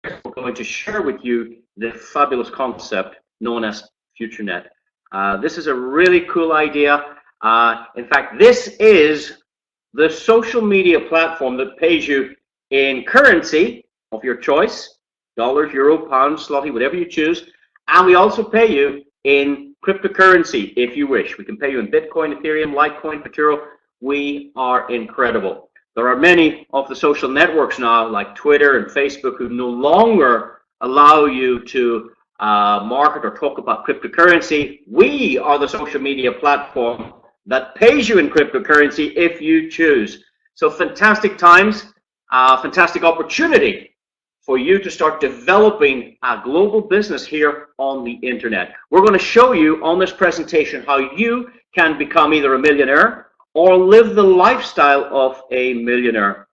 we're going to share with you the fabulous concept known as Futurenet. This is a really cool idea. In fact, this is the social media platform that pays you in currency of your choice, dollars, euro, pounds, zloty, whatever you choose. And we also pay you in cryptocurrency if you wish. We can pay you in Bitcoin, Ethereum, Litecoin, Ethereum. We are incredible. There are many of the social networks now, like Twitter and Facebook, who no longer allow you to market or talk about cryptocurrency. We are the social media platform that pays you in cryptocurrency if you choose. So fantastic times, fantastic opportunity for you to start developing a global business here on the internet. We're going to show you on this presentation how you can become either a millionaire or live the lifestyle of a millionaire.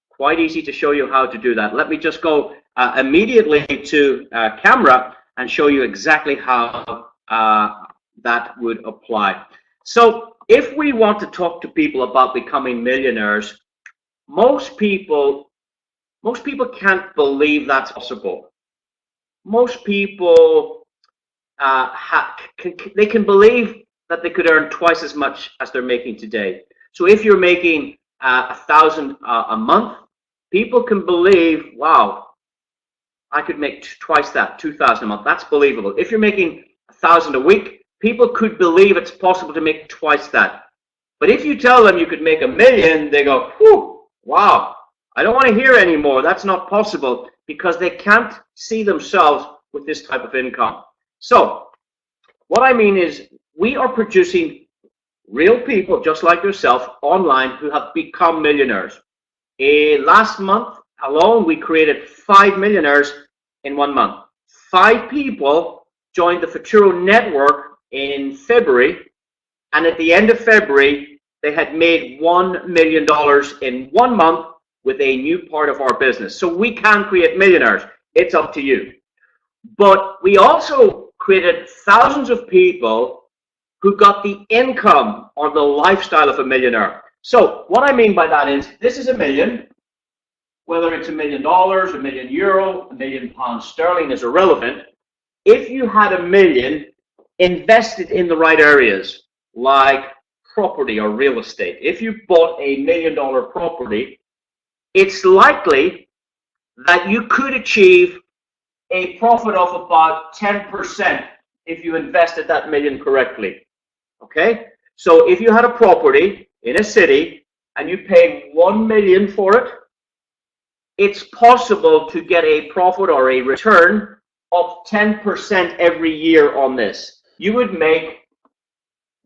Quite easy to show you how to do that. Let me just go immediately to camera and show you exactly how that would apply. So if we want to talk to people about becoming millionaires, most people can't believe that's possible. Most people, they can believe that they could earn twice as much as they're making today. So if you're making $1,000 a month, people can believe, wow, I could make twice that, $2,000 a month. That's believable. If you're making $1,000 a week, people could believe it's possible to make twice that. But if you tell them you could make $1 million, they go, whew, wow, I don't want to hear anymore. That's not possible, because they can't see themselves with this type of income. So what I mean is, we are producing real people just like yourself online who have become millionaires. Last month alone, we created 5 millionaires in 1 month. 5 people joined the Futurenet network in February, and at the end of February, they had made $1 million in 1 month with a new part of our business. So we can create millionaires. It's up to you. But we also created thousands of people who got the income or the lifestyle of a millionaire. So what I mean by that is, this is $1 million. Whether it's $1 million, €1 million, £1 million sterling is irrelevant. If you had $1 million invested in the right areas, like property or real estate, if you bought a $1 million property, it's likely that you could achieve a profit of about 10% if you invested that $1 million correctly. Okay? So if you had a property in a city and you paid $1 million for it, it's possible to get a profit or a return of 10% every year on this. You would make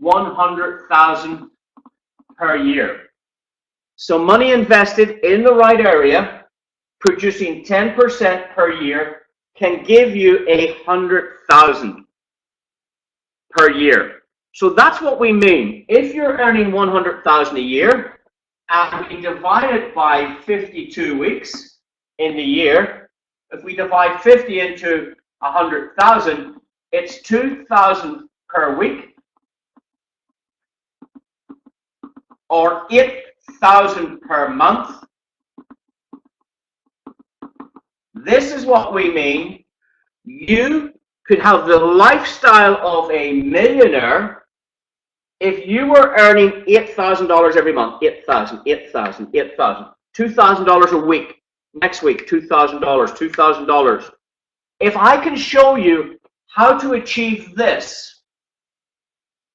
$100,000 per year. So money invested in the right area, producing 10% per year, can give you $100,000 per year. So that's what we mean. If you're earning $100,000 a year, and we divide it by 52 weeks in the year, if we divide 50 into 100,000, it's 2,000 per week, or 8,000 per month. This is what we mean. You could have the lifestyle of a millionaire if you were earning $8,000 every month. $8,000, $8,000, $8,000. $2,000 a week. Next week, $2,000, $2,000. If I can show you how to achieve this,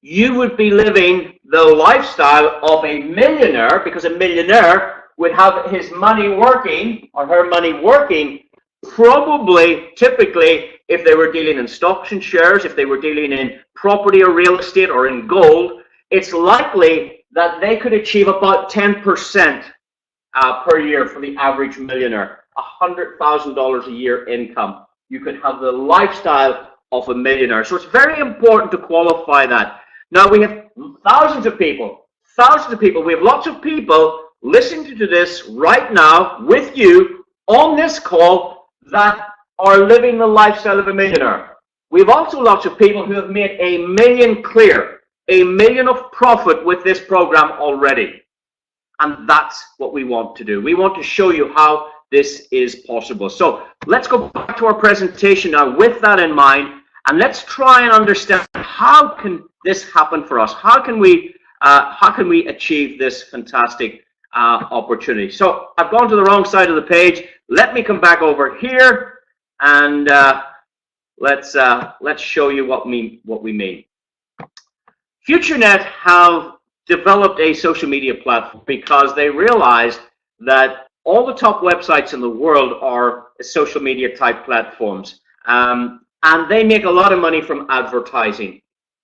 you would be living the lifestyle of a millionaire, because a millionaire would have his money working, or her money working, probably, typically, if they were dealing in stocks and shares, if they were dealing in property or real estate or in gold, it's likely that they could achieve about 10% per year for the average millionaire. $100,000 a year income. You could have the lifestyle of a millionaire. So it's very important to qualify that. Now we have thousands of people. We have lots of people listening to this right now with you on this call that are living the lifestyle of a millionaire. We have also lots of people who have made $1 million clear, $1 million of profit with this program already. And that's what we want to do. We want to show you how this is possible. So let's go back to our presentation now with that in mind, and let's try and understand how can this happen for us? How can we achieve this fantastic opportunity? So I've gone to the wrong side of the page. Let me come back over here, and let's show you what we mean. Futurenet have developed a social media platform because they realized that all the top websites in the world are social media type platforms, and they make a lot of money from advertising.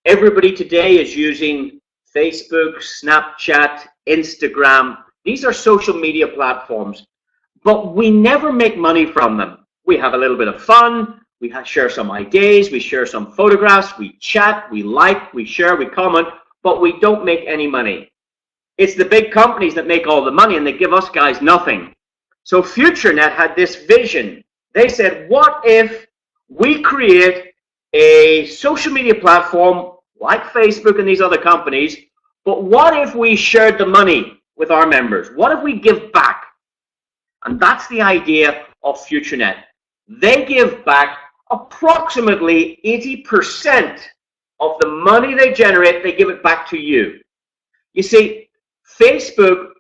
Everybody today is using Facebook, Snapchat, Instagram. These are social media platforms, but we never make money from them. We have a little bit of fun, we share some ideas, we share some photographs, we chat, we like, we share, we comment, but we don't make any money. It's the big companies that make all the money, and they give us guys nothing. So Futurenet had this vision. They said, what if we create a social media platform like Facebook and these other companies, but what if we shared the money with our members? What if we give back? And that's the idea of Futurenet. They give back approximately 80% of the money they generate, they give it back to you. You see, Facebook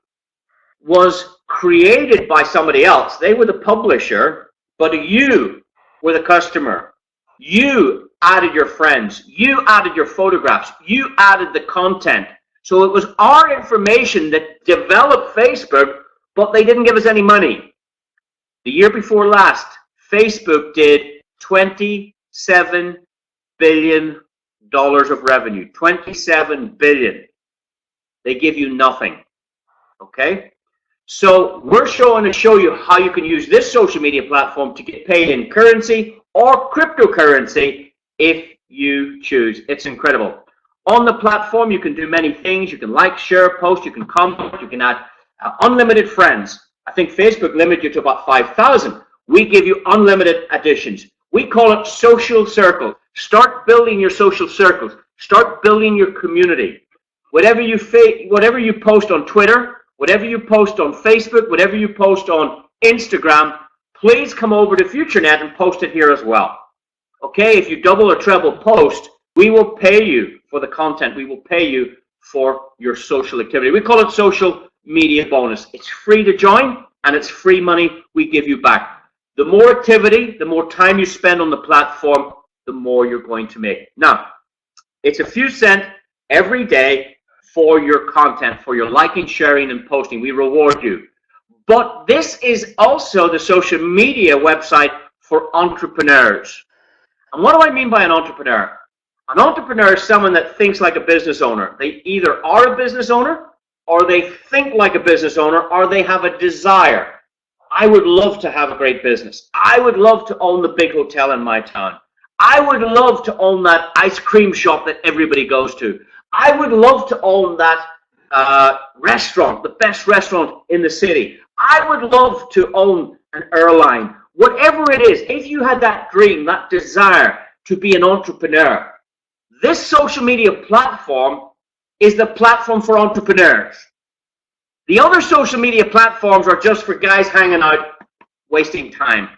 was created by somebody else. They were the publisher, but you were the customer. You added your friends. You added your photographs. You added the content. So it was our information that developed Facebook, but they didn't give us any money. The year before last, Facebook did $27 billion of revenue. 27 billion. They give you nothing. Okay? So we're showing to show you how you can use this social media platform to get paid in currency or cryptocurrency if you choose. It's incredible. On the platform, you can do many things. You can like, share, post, you can comment, you can add unlimited friends. I think Facebook limits you to about 5,000. We give you unlimited additions. We call it social circles. Start building your social circles. Start building your community. Whatever you post on Twitter, whatever you post on Facebook, whatever you post on Instagram, please come over to Futurenet and post it here as well. Okay, if you double or treble post, we will pay you for the content. We will pay you for your social activity. We call it social media bonus. It's free to join, and it's free money we give you back. The more activity, the more time you spend on the platform, the more you're going to make. Now, it's a few cents every day for your content, for your liking, sharing, and posting. We reward you. But this is also the social media website for entrepreneurs. And what do I mean by an entrepreneur? An entrepreneur is someone that thinks like a business owner. They either are a business owner, or they think like a business owner, or they have a desire. I would love to have a great business. I would love to own the big hotel in my town. I would love to own that ice cream shop that everybody goes to. I would love to own that restaurant, the best restaurant in the city. I would love to own an airline. Whatever it is, if you had that dream, that desire to be an entrepreneur, this social media platform is the platform for entrepreneurs. The other social media platforms are just for guys hanging out, wasting time.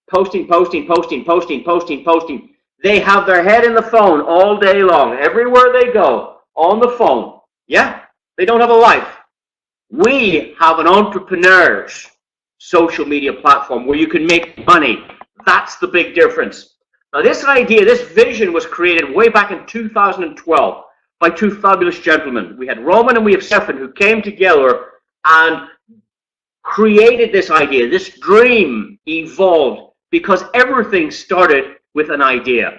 Posting, posting, posting, posting, posting, posting. They have their head in the phone all day long, everywhere they go, on the phone. Yeah, they don't have a life. We have an entrepreneur's social media platform where you can make money. That's the big difference. Now, this idea, this vision was created way back in 2012 by two fabulous gentlemen. We had Roman and we have Stefan, who came together and created this idea. This dream evolved because everything started with an idea.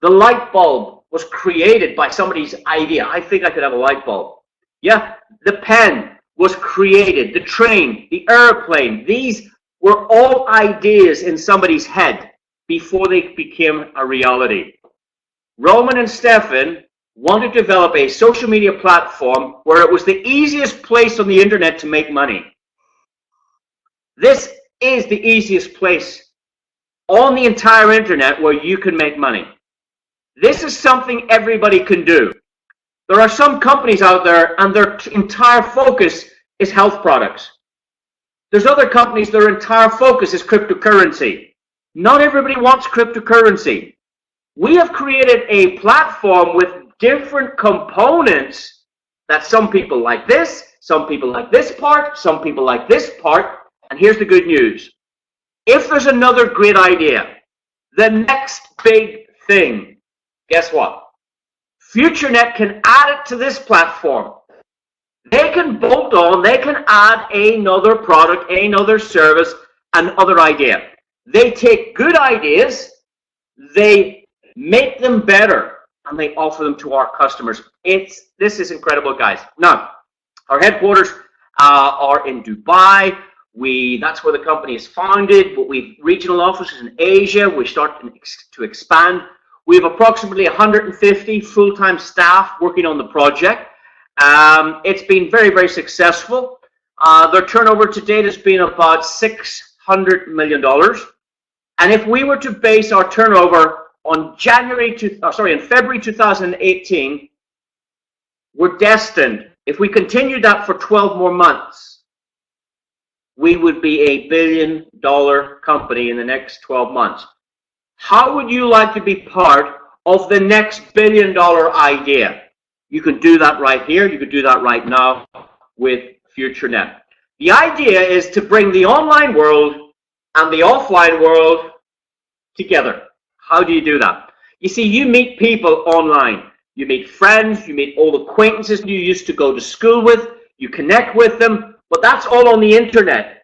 The light bulb was created by somebody's idea. I think I could have a light bulb. Yeah, the pen was created, the train, the airplane. These were all ideas in somebody's head before they became a reality. Roman and Stefan wanted to develop a social media platform where it was the easiest place on the internet to make money. This is the easiest place on the entire internet where you can make money. This is something everybody can do. There are some companies out there and their entire focus is health products. There's other companies, their entire focus is cryptocurrency. Not everybody wants cryptocurrency. We have created a platform with different components that some people like this, some people like this part, some people like this part. And here's the good news. If there's another great idea, the next big thing, guess what? Futurenet can add it to this platform. They can bolt on, they can add another product, another service, another idea. They take good ideas, they make them better, and they offer them to our customers. This is incredible, guys. Now, our headquarters are in Dubai. That's where the company is founded, but we've regional offices in Asia. We're starting to expand. We have approximately 150 full-time staff working on the project. It's been very, very successful. Their turnover to date has been about $600 million. And if we were to base our turnover on February 2018, we're destined, if we continue that for 12 more months, we would be a billion-dollar company in the next 12 months. How would you like to be part of the next billion-dollar idea? You can do that right here. You can do that right now with Futurenet. The idea is to bring the online world and the offline world together. How do you do that? You see, you meet people online. You meet friends. You meet old acquaintances you used to go to school with. You connect with them. But that's all on the internet.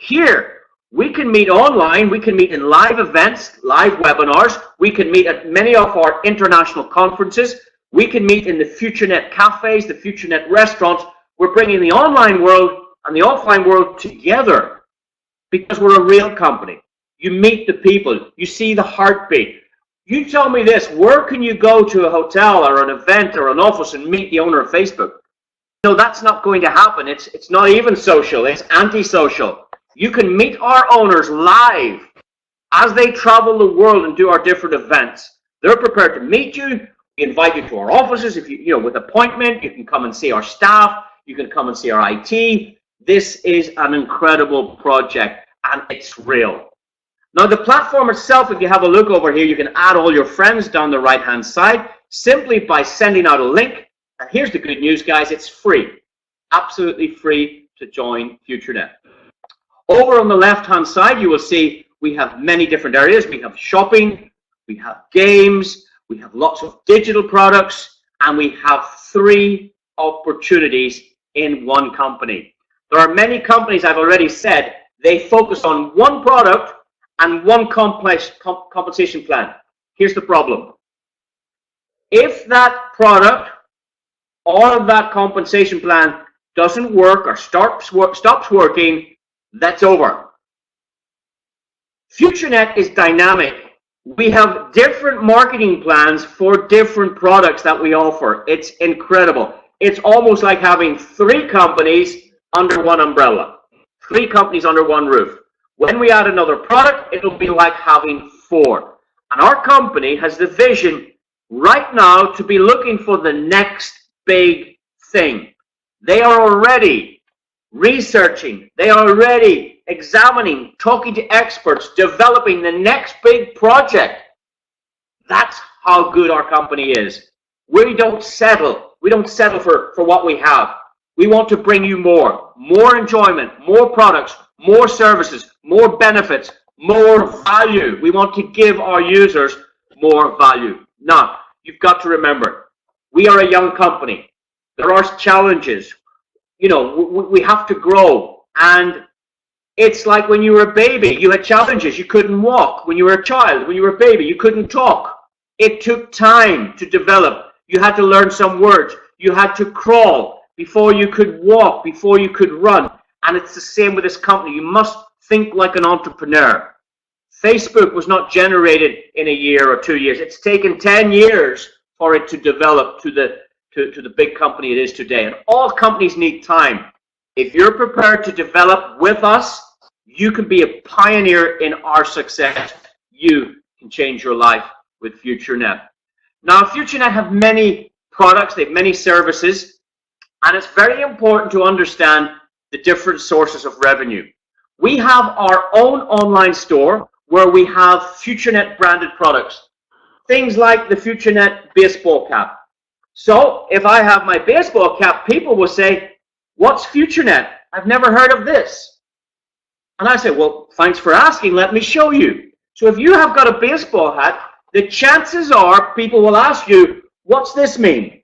Here, we can meet online. We can meet in live events, live webinars. We can meet at many of our international conferences. We can meet in the Futurenet cafes, the Futurenet restaurants. We're bringing the online world and the offline world together because we're a real company. You meet the people. You see the heartbeat. You tell me this, where can you go to a hotel or an event or an office and meet the owner of Facebook? No, that's not going to happen. It's not even social. It's antisocial. You can meet our owners live as they travel the world and do our different events. They're prepared to meet you. We invite you to our offices. If you with appointment, you can come and see our staff. You can come and see our IT. This is an incredible project, and it's real. Now, the platform itself, if you have a look over here, you can add all your friends down the right-hand side simply by sending out a link. And here's the good news, guys. It's free. Absolutely free to join Futurenet. Over on the left-hand side, you will see we have many different areas. We have shopping, we have games, we have lots of digital products, and we have 3 opportunities in one company. There are many companies, I've already said, they focus on one product and one compensation plan. Here's the problem. If that product or that compensation plan doesn't work or stops working, that's over. Futurenet is dynamic. We have different marketing plans for different products that we offer. It's incredible. It's almost like having 3 companies under one umbrella. 3 companies under one roof. When we add another product, it'll be like having 4. And our company has the vision right now to be looking for the next big thing. They are already researching. They are already examining, talking to experts, developing the next big project. That's how good our company is. We don't settle. We don't settle for what we have. We want to bring you more enjoyment, more products, more services, more benefits, more value. We want to give our users more value. Now, you've got to remember, we are a young company. There are challenges. You know, we have to grow. And it's like when you were a baby, you had challenges. You couldn't walk. When you were a child, when you were a baby, you couldn't talk. It took time to develop. You had to learn some words. You had to crawl before you could walk, before you could run. And it's the same with this company. You must think like an entrepreneur. Facebook was not generated in a year or 2 years. It's taken 10 years for it to develop to the big company it is today. And all companies need time. If you're prepared to develop with us, you can be a pioneer in our success. You can change your life with Futurenet. Now, Futurenet have many products, they have many services, and it's very important to understand the the different sources of revenue. We have our own online store where we have Futurenet branded products. Things like the Futurenet baseball cap. So if I have my baseball cap, people will say, what's Futurenet? I've never heard of this. And I say, well, thanks for asking. Let me show you. So if you have got a baseball hat, the chances are people will ask you, what's this mean?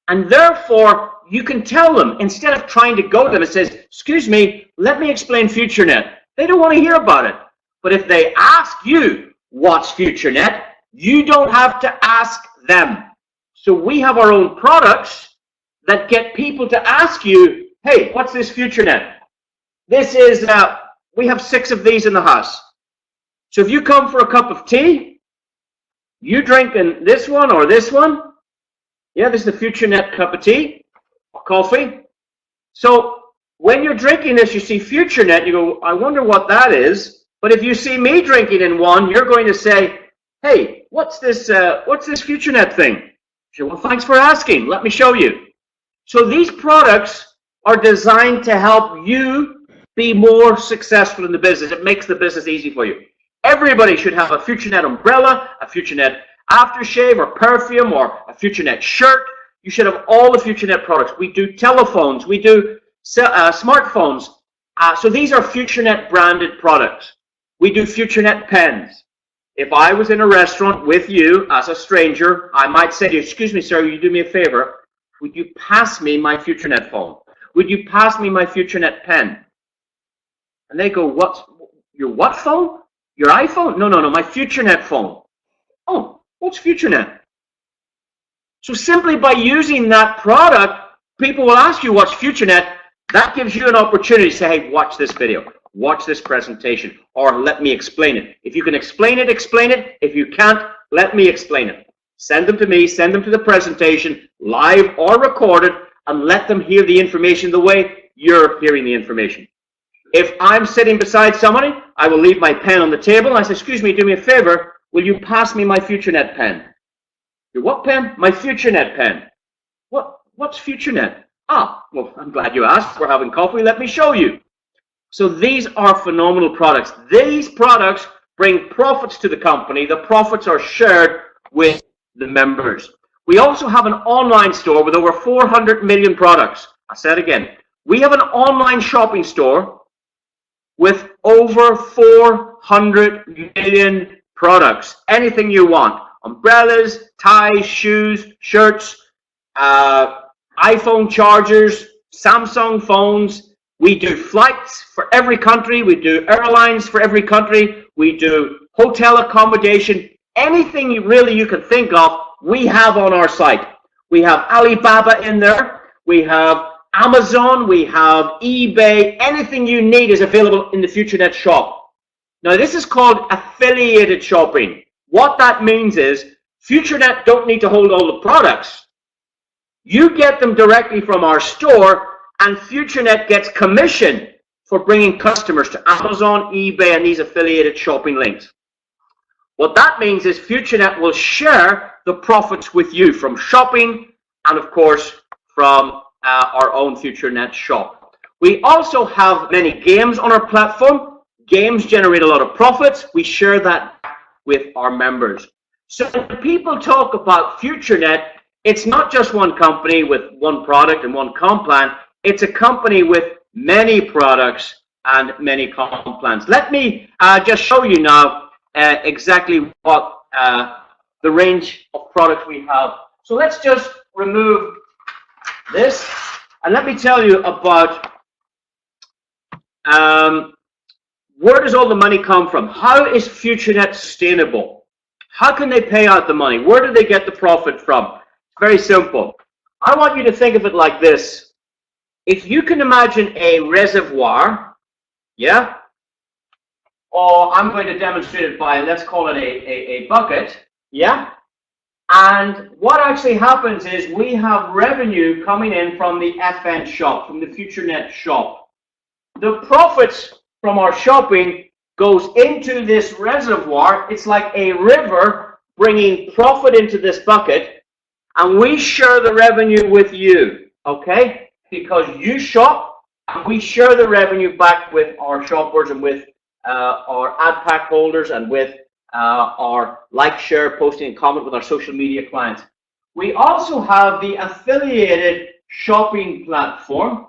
And therefore, you can tell them, instead of trying to go to them and says, excuse me, let me explain Futurenet. They don't want to hear about it. But if they ask you, what's Futurenet? You don't have to ask them. So we have our own products that get people to ask you, hey, what's this Futurenet? This is, we have 6 of these in the house. So if you come for a cup of tea, you drinking this one or this one? Yeah, this is the Futurenet cup of tea or coffee. So when you're drinking this, you see Futurenet, you go, I wonder what that is. But if you see me drinking in one, you're going to say, hey, what's this Futurenet thing? Say, well, thanks for asking. Let me show you. So these products are designed to help you be more successful in the business. It makes the business easy for you. Everybody should have a Futurenet umbrella, a Futurenet aftershave or perfume, or a Futurenet shirt. You should have all the Futurenet products. We do telephones. We do smartphones. So these are Futurenet branded products. We do Futurenet pens. If I was in a restaurant with you as a stranger, I might say to you, excuse me, sir, will you do me a favor? Would you pass me my Futurenet phone? Would you pass me my Futurenet pen? And they go, what? Your what phone? Your iPhone? No, my Futurenet phone. Oh, what's Futurenet? So simply by using that product, people will ask you what's Futurenet. That gives you an opportunity to say, hey, watch this video. Watch this presentation, or let me explain it. If you can explain it, explain it. If you can't, let me explain it. Send them to me, send them to the presentation, live or recorded, and let them hear the information the way you're hearing the information. If I'm sitting beside somebody, I will leave my pen on the table, and I say, excuse me, do me a favor, will you pass me my Futurenet pen? Your what pen? My Futurenet pen. What's Futurenet? Ah, well, I'm glad you asked. We're having coffee, let me show you. So these are phenomenal products. These products bring profits to the company. The profits are shared with the members. We also have an online store with over 400 million products. I said again, we have an online shopping store with over 400 million products. Anything you want. Umbrellas, ties, shoes, shirts, iPhone chargers, Samsung phones. We do flights for every country. We do airlines for every country. We do hotel accommodation. Anything you can think of, we have on our site. We have Alibaba in there. We have Amazon. We have eBay. Anything you need is available in the Futurenet shop. Now, this is called affiliated shopping. What that means is Futurenet don't need to hold all the products. You get them directly from our store, and Futurenet gets commission for bringing customers to Amazon, eBay, and these affiliated shopping links. What that means is Futurenet will share the profits with you from shopping and, of course, from our own Futurenet shop. We also have many games on our platform. Games generate a lot of profits. We share that with our members. So when people talk about Futurenet, it's not just one company with one product and one comp plan. It's a company with many products and many comp plans. Let me just show you now exactly what the range of products we have. So let's just remove this, and let me tell you about where does all the money come from? How is Futurenet sustainable? How can they pay out the money? Where do they get the profit from? Very simple. I want you to think of it like this. If you can imagine a reservoir, yeah? Or I'm going to demonstrate it by, let's call it a bucket, yeah? And what actually happens is we have revenue coming in from the FN shop, from the Futurenet shop. The profits from our shopping goes into this reservoir. It's like a river bringing profit into this bucket, and we share the revenue with you, okay? Because you shop, And we share the revenue back with our shoppers and with our ad pack holders and with our like, share, posting, and comment with our social media clients. We also have the affiliated shopping platform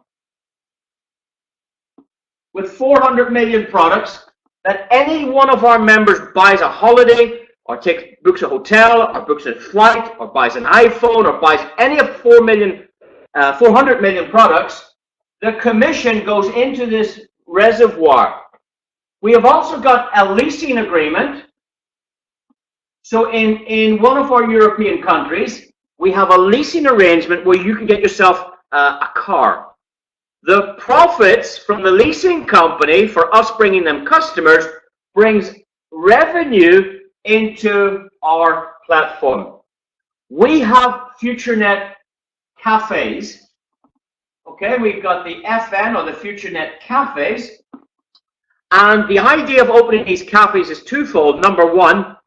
with 400 million products that any one of our members buys a holiday or books a hotel or books a flight or buys an iPhone or buys any of 400 million products, the commission goes into this reservoir. We have also got a leasing agreement. So in one of our European countries, we have a leasing arrangement where you can get yourself a car. The profits from the leasing company for us bringing them customers brings revenue into our platform. We have Futurenet cafes. Okay, we've got the FN or the Futurenet cafes. And the idea of opening these cafes is twofold. Number one,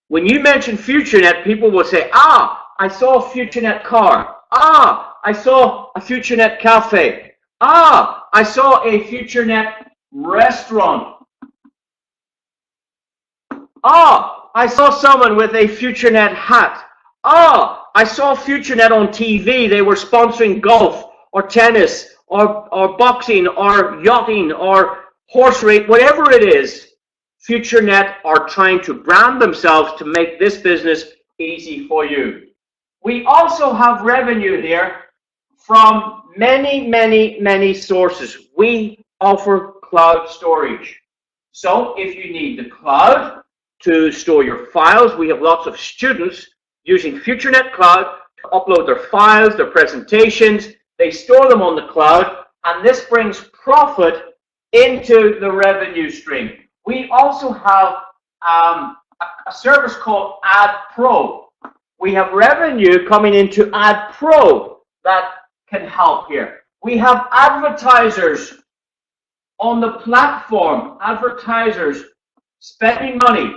when you mention Futurenet, people will say, ah, I saw a Futurenet car. Ah, I saw a Futurenet cafe. Ah, I saw a Futurenet restaurant. Ah, I saw someone with a Futurenet hat. Ah, I saw Futurenet on TV. They were sponsoring golf or tennis or boxing or yachting or horse race, whatever it is. Futurenet are trying to brand themselves to make this business easy for you. We also have revenue here from many sources. We offer cloud storage. So if you need the cloud to store your files, we have lots of students using Futurenet Cloud to upload their files, their presentations. They store them on the cloud, and this brings profit into the revenue stream. We also have a service called Ad Pro. We have revenue coming into Ad Pro that can help here. We have advertisers on the platform, advertisers spending money.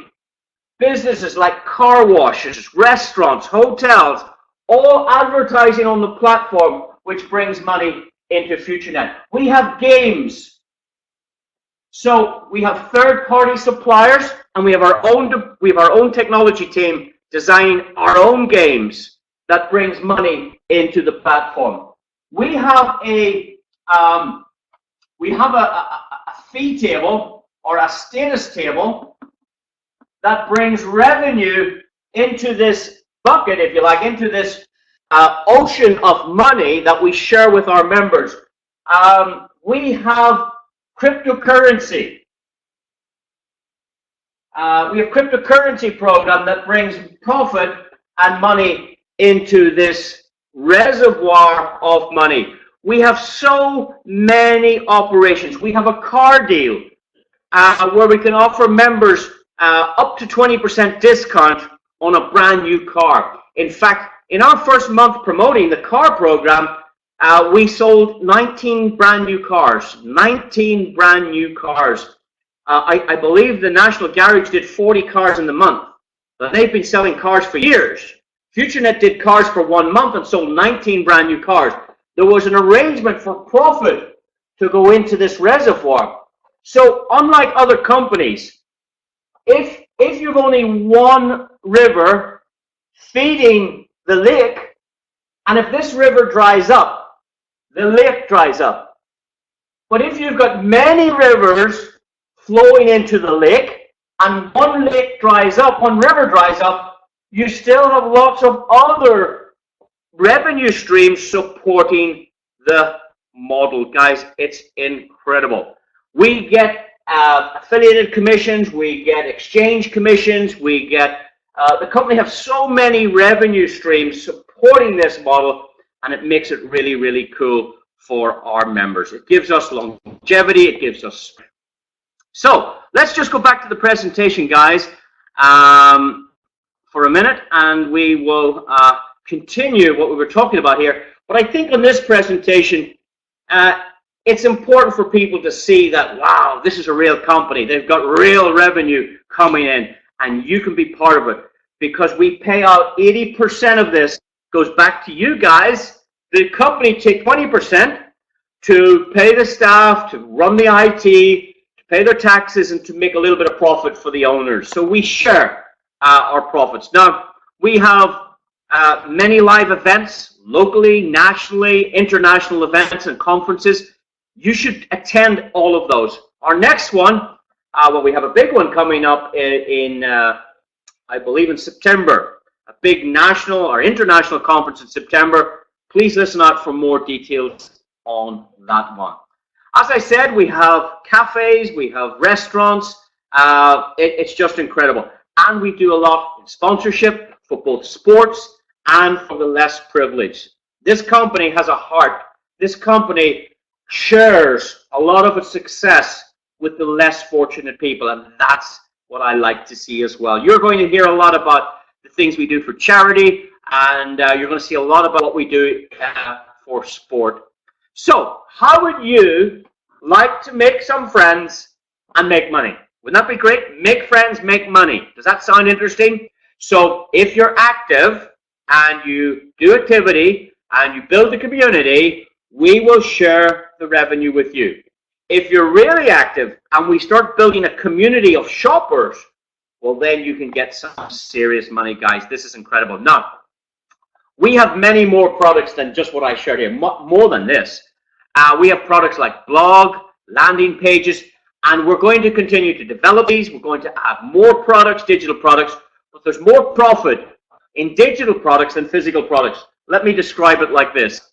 Businesses like car washes, restaurants, hotels, all advertising on the platform, which brings money into Futurenet. We have games. So we have third-party suppliers, and we have our own technology team designing our own games that brings money into the platform. We have a fee table or a status table that brings revenue into this bucket, if you like, into this ocean of money that we share with our members. We have cryptocurrency. We have cryptocurrency program that brings profit and money into this reservoir of money. We have so many operations. We have a car deal where we can offer members up to 20% discount on a brand new car. In fact, in our first month promoting the car program, we sold 19 brand new cars. 19 brand new cars. I believe the National Garage did 40 cars in the month. But they've been selling cars for years. Futurenet did cars for 1 month and sold 19 brand new cars. There was an arrangement for profit to go into this reservoir. So unlike other companies, if you've only one river feeding the lake, and if this river dries up, the lake dries up. But if you've got many rivers flowing into the lake, and one lake dries up, one river dries up, you still have lots of other revenue streams supporting the model. Guys, it's incredible. We get affiliated commissions, we get exchange commissions, we get, the company has so many revenue streams supporting this model, and it makes it really, really cool for our members. It gives us longevity, it gives us. So let's just go back to the presentation, guys, for a minute, and we will continue what we were talking about here. But I think on this presentation, it's important for people to see that, wow, this is a real company. They've got real revenue coming in, and you can be part of it, because we pay out 80% of this goes back to you guys. The company take 20% to pay the staff, to run the IT, to pay their taxes, and to make a little bit of profit for the owners. So we share our profits. Now, we have many live events, locally, nationally, international events and conferences. You should attend all of those. Our next one, well, we have a big one coming up in I believe in September, a big national or international conference in September. Please listen out for more details on that one. As I said, we have cafes, we have restaurants. It's just incredible. And we do a lot in sponsorship for both sports and for the less privileged. This company has a heart. This company shares a lot of its success with the less fortunate people, and that's what I like to see as well. You're going to hear a lot about the things we do for charity, and you're going to see a lot about what we do for sport. So, how would you like to make some friends and make money? Wouldn't that be great? Make friends, make money. Does that sound interesting? So, if you're active and you do activity and you build a community, we will share the revenue with you. If you're really active and we start building a community of shoppers, well, then you can get some serious money, guys. This is incredible. Now, we have many more products than just what I shared here, more than this. We have products like blog, landing pages, and we're going to continue to develop these. We're going to add more products, digital products, but there's more profit in digital products than physical products. Let me describe it like this.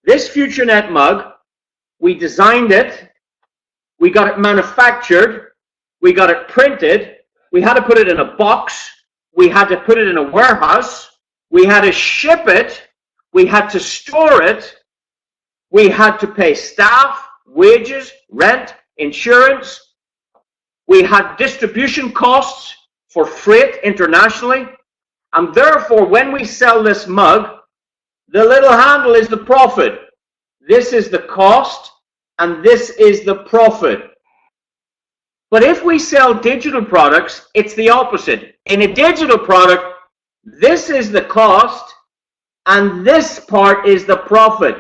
This Futurenet mug, we designed it, we got it manufactured, we got it printed, we had to put it in a box, we had to put it in a warehouse, we had to ship it, we had to store it, we had to pay staff, wages, rent, insurance, we had distribution costs for freight internationally, and therefore when we sell this mug, the little handle is the profit. This is the cost, and this is the profit. But if we sell digital products, it's the opposite. In a digital product, this is the cost, and this part is the profit.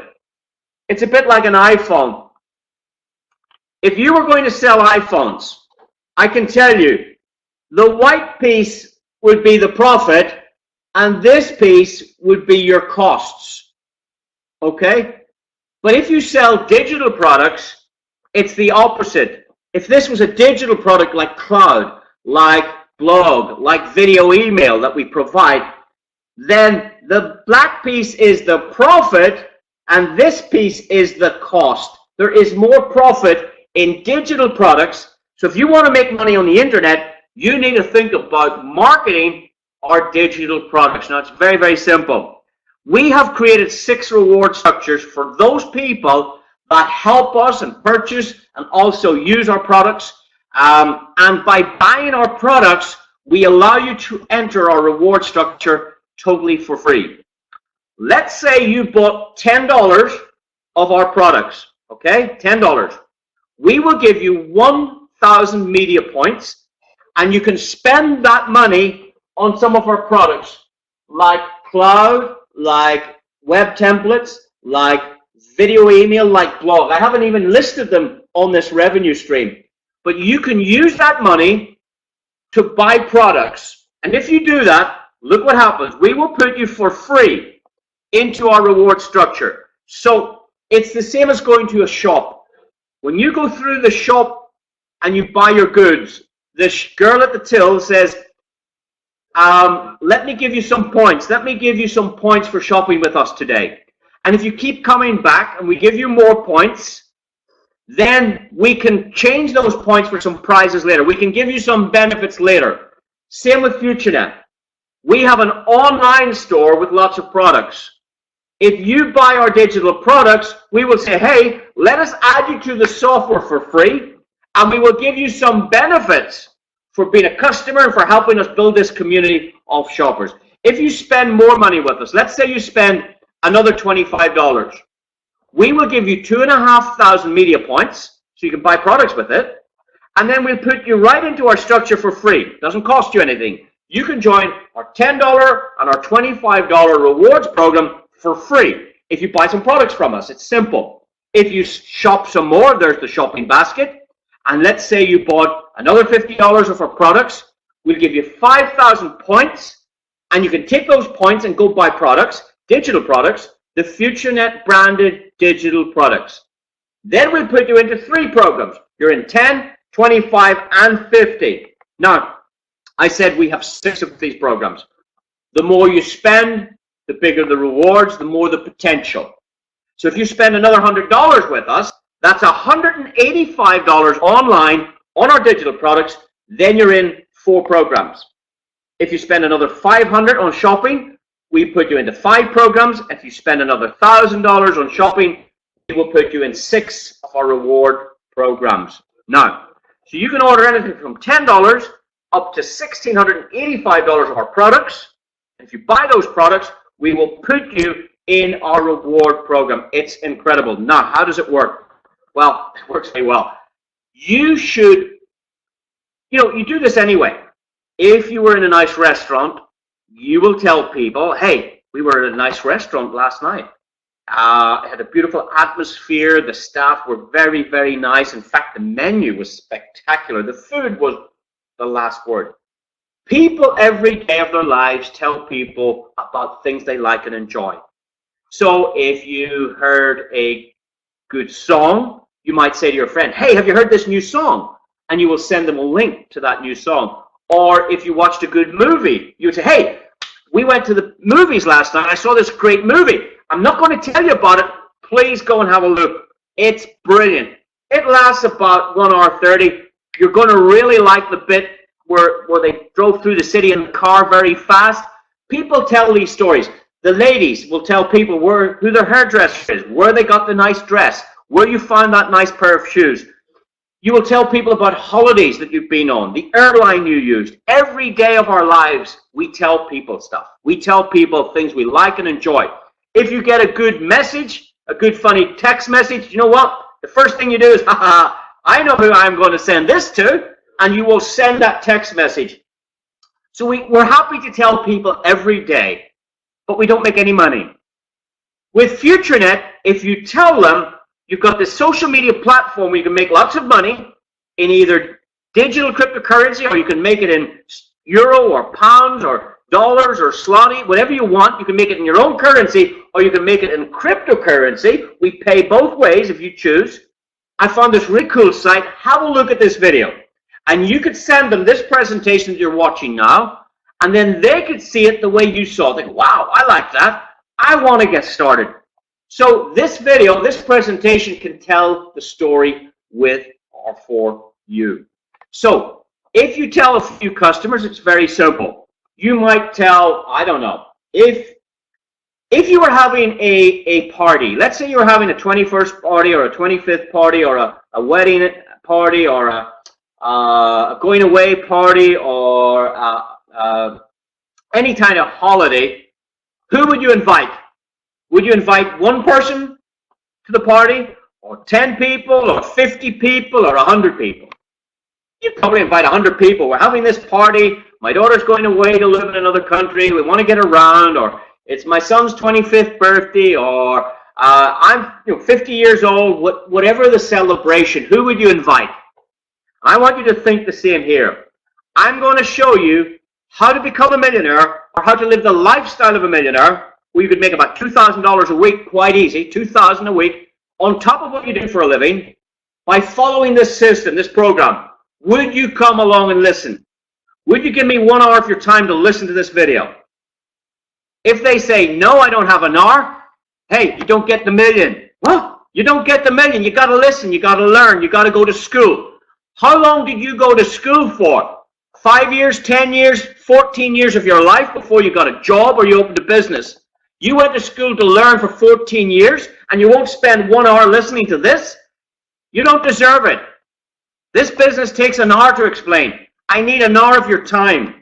It's a bit like an iPhone. If you were going to sell iPhones, I can tell you, the white piece would be the profit, and this piece would be your costs. Okay? But if you sell digital products, it's the opposite. If this was a digital product like cloud, like blog, like video email that we provide, then the black piece is the profit and this piece is the cost. There is more profit in digital products. So if you want to make money on the internet, you need to think about marketing our digital products. Now, it's very, very simple. We have created 6 reward structures for those people that help us and purchase and also use our products. And by buying our products, we allow you to enter our reward structure totally for free. Let's say you bought $10 of our products, okay? $10. We will give you 1,000 media points, and you can spend that money on some of our products like cloud, like web templates, like video email, like blog. I haven't even listed them on this revenue stream, but you can use that money to buy products. And if you do that, look what happens. We will put you for free into our reward structure. So it's the same as going to a shop. When you go through the shop and you buy your goods, this girl at the till says, let me give you some points. Let me give you some points for shopping with us today. And if you keep coming back and we give you more points, then we can change those points for some prizes later. We can give you some benefits later. Same with Futurenet. We have an online store with lots of products. If you buy our digital products, we will say, hey, let us add you to the software for free, and we will give you some benefits for being a customer and for helping us build this community of shoppers. If you spend more money with us, let's say you spend another $25, we will give you 2,500 media points, so you can buy products with it, and then we'll put you right into our structure for free. It doesn't cost you anything. You can join our $10 and our $25 rewards program for free if you buy some products from us. It's simple. If you shop some more, there's the shopping basket. And let's say you bought another $50 of our products. We'll give you 5,000 points, and you can take those points and go buy products, digital products, the Futurenet branded digital products. Then we'll put you into 3 programs. You're in 10, 25, and 50. Now, I said we have 6 of these programs. The more you spend, the bigger the rewards, the more the potential. So if you spend another $100 with us, that's $185 online on our digital products. Then you're in 4 programs. If you spend another $500 on shopping, we put you into 5 programs. If you spend another $1,000 on shopping, we will put you in 6 of our reward programs. Now, so you can order anything from $10 up to $1,685 of our products. And if you buy those products, we will put you in our reward program. It's incredible. Now, how does it work? Well, it works very well. You should, you do this anyway. If you were in a nice restaurant, you will tell people, hey, we were at a nice restaurant last night. It had a beautiful atmosphere. The staff were very, very nice. In fact, the menu was spectacular. The food was the last word. People every day of their lives tell people about things they like and enjoy. So if you heard a good song, you might say to your friend, hey, have you heard this new song? And you will send them a link to that new song. Or if you watched a good movie, you would say, hey, we went to the movies last night. I saw this great movie. I'm not going to tell you about it. Please go and have a look. It's brilliant. It lasts about 1 hour 30. You're going to really like the bit where they drove through the city in the car very fast. People tell these stories. The ladies will tell people who their hairdresser is, where they got the nice dress, where you found that nice pair of shoes. You will tell people about holidays that you've been on, the airline you used. Every day of our lives, we tell people stuff. We tell people things we like and enjoy. If you get a good message, a good funny text message, you know what? The first thing you do is, haha, I know who I'm going to send this to, and you will send that text message. So we're happy to tell people every day, but we don't make any money. With Futurenet, if you tell them, you've got this social media platform where you can make lots of money in either digital cryptocurrency, or you can make it in euro or pounds or dollars or zloty, whatever you want. You can make it in your own currency, or you can make it in cryptocurrency. We pay both ways if you choose. I found this really cool site. Have a look at this video. And you could send them this presentation that you're watching now, and then they could see it the way you saw it. They go, wow, I like that. I want to get started. So this video, this presentation can tell the story with or for you. So if you tell a few customers, it's very simple. You might tell, I don't know, if you were having a party, let's say you were having a 21st party or a 25th party or a wedding party or a going away party or any kind of holiday, who would you invite? Would you invite one person to the party, or 10 people, or 50 people, or 100 people? You'd probably invite 100 people. We're having this party. My daughter's going away to live in another country. We want to get around, or it's my son's 25th birthday, or I'm 50 years old. Whatever the celebration, who would you invite? I want you to think the same here. I'm going to show you how to become a millionaire, or how to live the lifestyle of a millionaire, where you could make about $2,000 a week, quite easy, $2,000 a week, on top of what you do for a living, by following this system, this program. Would you come along and listen? Would you give me 1 hour of your time to listen to this video? If they say, no, I don't have an hour, hey, you don't get the million. Well, you don't get the million. You got to listen. You got to learn. You got to go to school. How long did you go to school for? 5 years, 10 years, 14 years of your life before you got a job or you opened a business? You went to school to learn for 14 years and you won't spend 1 hour listening to this? You don't deserve it. This business takes an hour to explain. I need an hour of your time.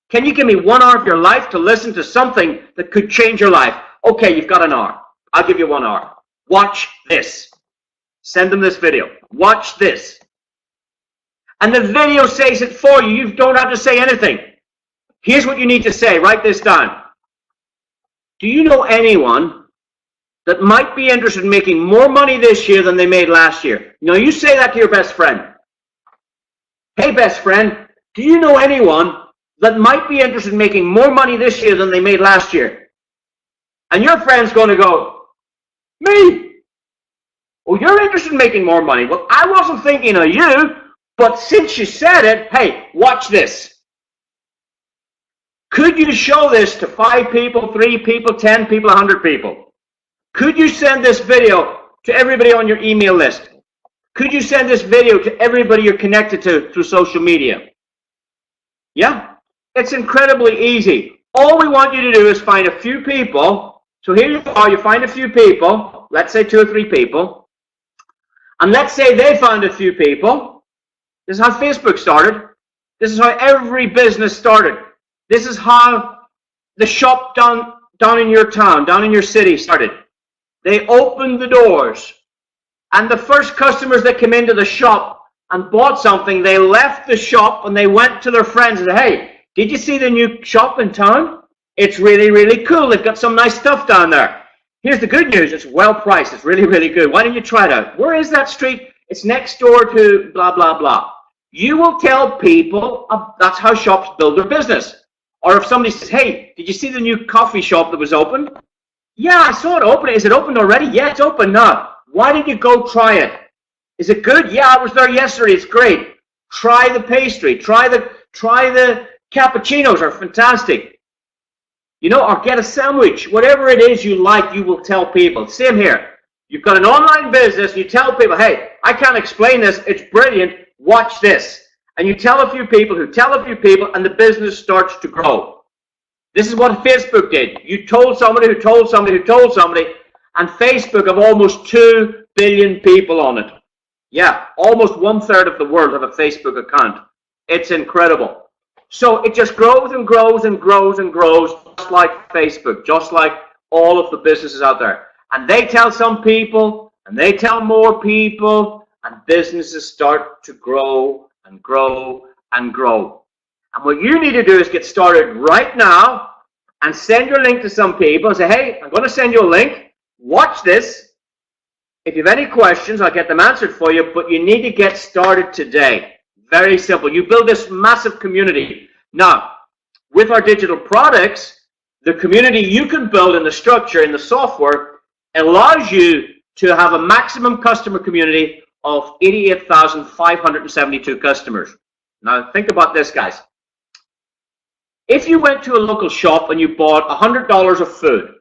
Can you give me 1 hour of your life to listen to something that could change your life? Okay, you've got an hour. I'll give you 1 hour. Watch this. Send them this video. Watch this. And the video says it for you. You don't have to say anything. Here's what you need to say. Write this down. Do you know anyone that might be interested in making more money this year than they made last year? Now you say that to your best friend. Hey, best friend, do you know anyone that might be interested in making more money this year than they made last year? And your friend's going to go, me. Well, you're interested in making more money. Well, I wasn't thinking of you, but since you said it, hey, watch this. Could you show this to 5 people, 3 people, 10 people, 100 people? Could you send this video to everybody on your email list? Could you send this video to everybody you're connected to through social media? Yeah, it's incredibly easy. All we want you to do is find a few people. So here you are, you find a few people, let's say 2 or 3 people. And let's say they found a few people. This is how Facebook started. This is how every business started. This is how the shop down in your town, down in your city started. They opened the doors. And the first customers that came into the shop and bought something, they left the shop and they went to their friends and said, hey, did you see the new shop in town? It's really, really cool. They've got some nice stuff down there. Here's the good news. It's well priced. It's really, really good. Why don't you try it out? Where is that street? It's next door to blah, blah, blah. You will tell people that's how shops build their business. Or if somebody says, hey, did you see the new coffee shop that was open? Yeah, I saw it open. Is it open already? Yeah, it's open now. Why did you go try it? Is it good? Yeah, I was there yesterday. It's great. Try the pastry. Try the cappuccinos are fantastic. You know, or get a sandwich. Whatever it is you like, you will tell people. Same here. You've got an online business. You tell people, hey, I can't explain this. It's brilliant. Watch this. And you tell a few people who tell a few people, and the business starts to grow. This is what Facebook did. You told somebody who told somebody who told somebody, and Facebook have almost 2 billion people on it. Yeah, almost 1/3 of the world have a Facebook account. It's incredible. So it just grows and grows and grows and grows, just like Facebook, just like all of the businesses out there. And they tell some people, and they tell more people, and businesses start to grow and grow and grow. And what you need to do is get started right now and send your link to some people and say, hey, I'm going to send you a link. Watch this. If you have any questions, I'll get them answered for you, but you need to get started today. Very simple. You build this massive community. Now, with our digital products, the community you can build in the structure, in the software, allows you to have a maximum customer community of 88,572 customers. Now, think about this, guys. If you went to a local shop and you bought $100 of food,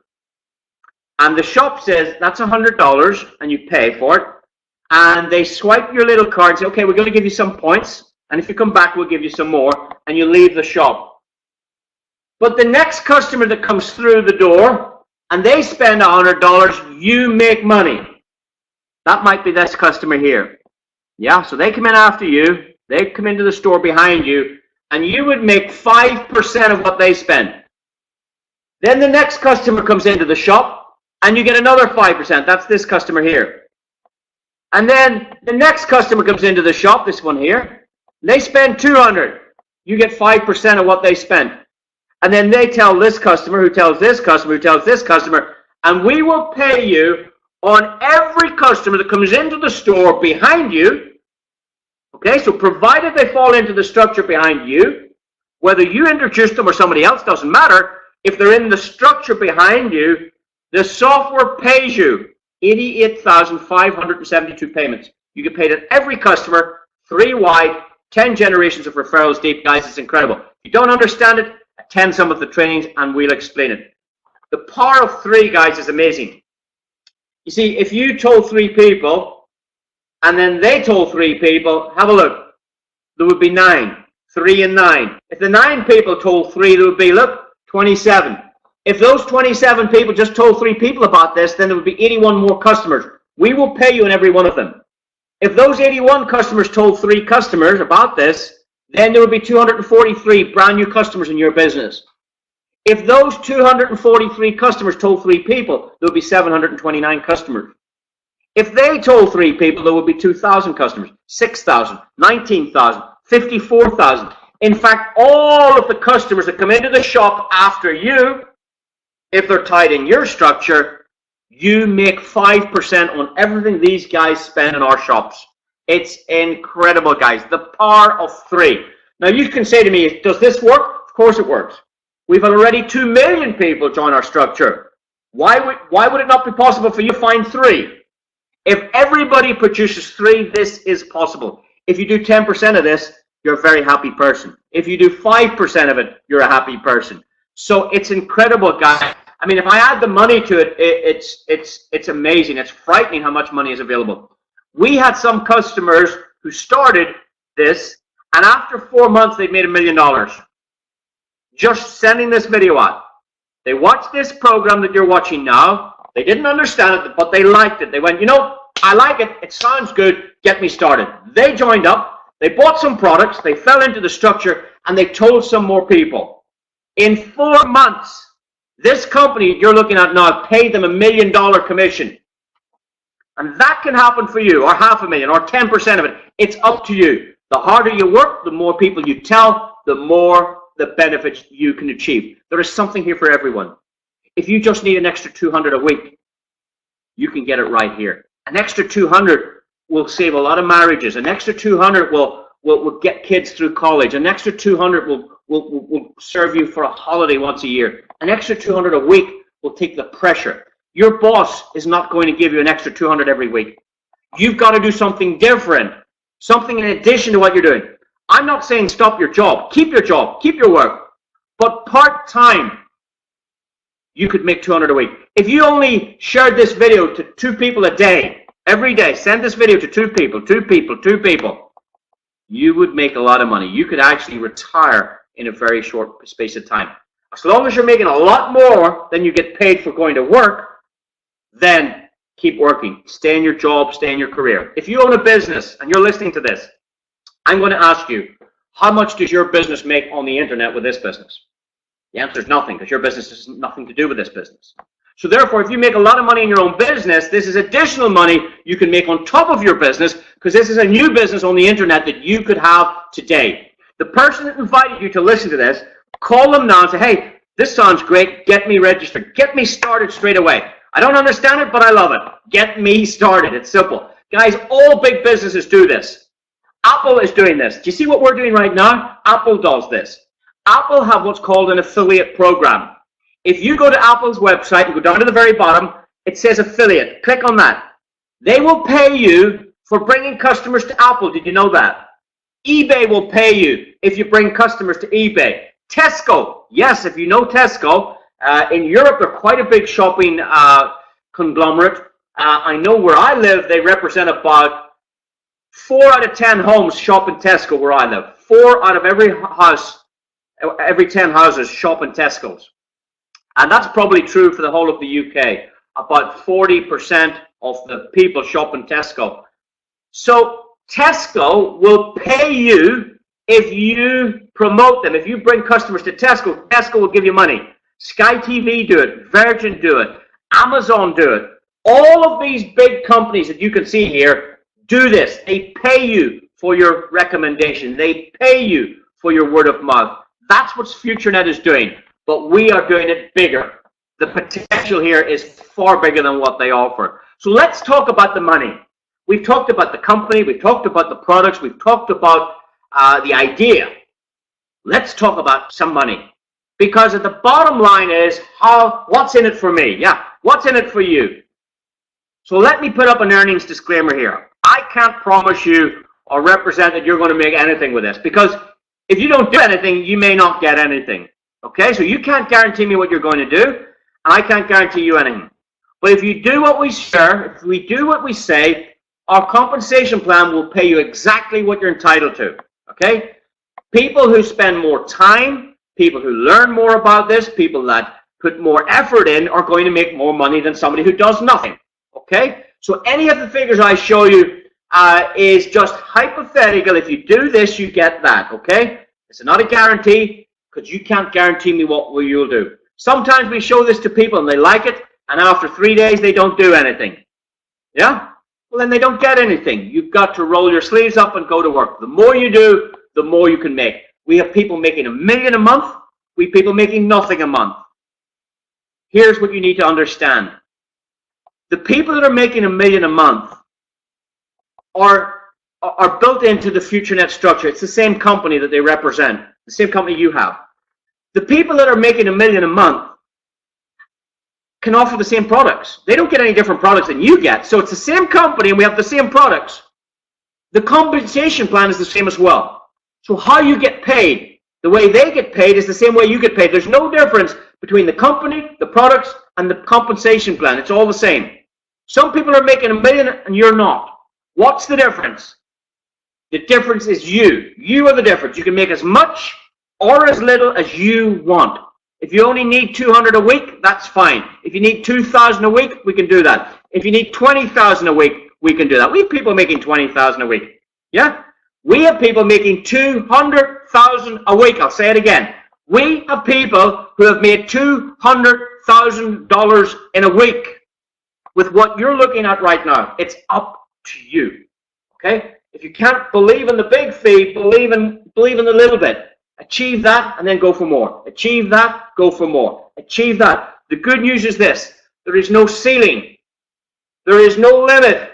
and the shop says that's $100 and you pay for it, and they swipe your little card and say, okay, we're going to give you some points, and if you come back, we'll give you some more, and you leave the shop. But the next customer that comes through the door and they spend $100, you make money. That might be this customer here. Yeah, so they come in after you, they come into the store behind you, and you would make 5% of what they spend. Then the next customer comes into the shop, and you get another 5%. That's this customer here. And then the next customer comes into the shop, this one here. They spend $200. You get 5% of what they spent. And then they tell this customer, who tells this customer, who tells this customer, and we will pay you on every customer that comes into the store behind you. Okay, so provided they fall into the structure behind you, whether you introduce them or somebody else, doesn't matter. If they're in the structure behind you, the software pays you 88,572 payments. You get paid at every customer, 3 wide, 10 generations of referrals deep. Guys, it's incredible. If you don't understand it, attend some of the trainings and we'll explain it. The power of 3, guys, is amazing. You see, if you told 3 people and then they told 3 people, have a look, there would be 9, 3 and 9. If the 9 people told 3, there would be, look, 27. If those 27 people just told 3 people about this, then there would be 81 more customers. We will pay you in every one of them. If those 81 customers told 3 customers about this, then there would be 243 brand new customers in your business. If those 243 customers told 3 people, there would be 729 customers. If they told 3 people, there would be 2,000 customers, 6,000, 19,000, 54,000. In fact, all of the customers that come into the shop after you, if they're tied in your structure, you make 5% on everything these guys spend in our shops. It's incredible, guys. The power of 3. Now, you can say to me, does this work? Of course it works. We've already 2 million people join our structure. Why would it not be possible for you to find 3? If everybody produces 3, this is possible. If you do 10% of this, you're a very happy person. If you do 5% of it, you're a happy person. So it's incredible, guys. I mean, if I add the money to it, it's amazing. It's frightening how much money is available. We had some customers who started this, and after 4 months, they'd made $1 million. Just sending this video out. They watched this program that you're watching now. They didn't understand it, but they liked it. They went, you know, I like it. It sounds good. Get me started. They joined up. They bought some products. They fell into the structure, and they told some more people. In 4 months, this company you're looking at now paid them $1 million commission. And that can happen for you, or $500,000, or 10% of it. It's up to you. The harder you work, the more people you tell, the more the benefits you can achieve. There is something here for everyone. If you just need an extra 200 a week, you can get it right here. An extra 200 will save a lot of marriages. An extra 200 will get kids through college. An extra 200 will serve you for a holiday once a year. An extra 200 a week will take the pressure. Your boss is not going to give you an extra 200 every week. You've got to do something different, something in addition to what you're doing. I'm not saying stop your job, keep your work, but part-time, you could make 200 a week. If you only shared this video to 2 people a day, every day, send this video to 2 people, you would make a lot of money. You could actually retire in a very short space of time. As long as you're making a lot more than you get paid for going to work, then keep working. Stay in your job, stay in your career. If you own a business and you're listening to this, I'm going to ask you, how much does your business make on the internet with this business? The answer is nothing, because your business has nothing to do with this business. So therefore, if you make a lot of money in your own business, this is additional money you can make on top of your business, because this is a new business on the internet that you could have today. The person that invited you to listen to this, call them now and say, hey, this sounds great. Get me registered. Get me started straight away. I don't understand it, but I love it. Get me started. It's simple. Guys, all big businesses do this. Apple is doing this. Do you see what we're doing right now? Apple does this. Apple have what's called an affiliate program. If you go to Apple's website and go down to the very bottom, it says affiliate. Click on that. They will pay you for bringing customers to Apple. Did you know that? eBay will pay you if you bring customers to eBay. Tesco, yes, if you know Tesco, in Europe they're quite a big shopping conglomerate. I know where I live, they represent about 4 out of 10 homes shop in Tesco where I live. 4 out of every house, every 10 houses shop in Tesco's. And that's probably true for the whole of the UK. About 40% of the people shop in Tesco. So Tesco will pay you if you promote them. If you bring customers to Tesco, Tesco will give you money. Sky TV do it. Virgin do it. Amazon do it. All of these big companies that you can see here do this. They pay you for your recommendation. They pay you for your word of mouth. That's what Futurenet is doing. But we are doing it bigger. The potential here is far bigger than what they offer. So let's talk about the money. We've talked about the company. We've talked about the products. We've talked about the idea. Let's talk about some money. Because at the bottom line is, what's in it for me? Yeah, what's in it for you? So let me put up an earnings disclaimer here. I can't promise you or represent that you're going to make anything with this. Because if you don't do anything, you may not get anything. Okay, so you can't guarantee me what you're going to do, and I can't guarantee you anything. But if you do what we share, if we do what we say, our compensation plan will pay you exactly what you're entitled to. Okay? People who spend more time, people who learn more about this, people that put more effort in are going to make more money than somebody who does nothing. Okay? So any of the figures I show you is just hypothetical. If you do this, you get that. Okay? It's not a guarantee, because you can't guarantee me what you'll do. Sometimes we show this to people and they like it, and after 3 days they don't do anything. Yeah? Well, then they don't get anything. You've got to roll your sleeves up and go to work. The more you do, the more you can make. We have people making $1 million a month. We have people making nothing a month. Here's what you need to understand. The people that are making $1 million a month are built into the Futurenet structure. It's the same company that they represent, the same company you have. The people that are making $1 million a month can offer the same products. They don't get any different products than you get. So it's the same company and we have the same products. The compensation plan is the same as well. So how you get paid, the way they get paid is the same way you get paid. There's no difference between the company, the products, and the compensation plan. It's all the same. Some people are making $1 million and you're not. What's the difference? The difference is you. You are the difference. You can make as much or as little as you want. If you only need 200 a week, that's fine. If you need 2,000 a week, we can do that. If you need 20,000 a week, we can do that. We have people making 20,000 a week. Yeah? We have people making 200,000 a week. I'll say it again. We have people who have made $200,000 in a week with what you're looking at right now. It's up to you. Okay? If you can't believe in the big fee, believe in the little bit. Achieve that and then go for more. Achieve that, go for more. Achieve that. The good news is this. There is no ceiling. There is no limit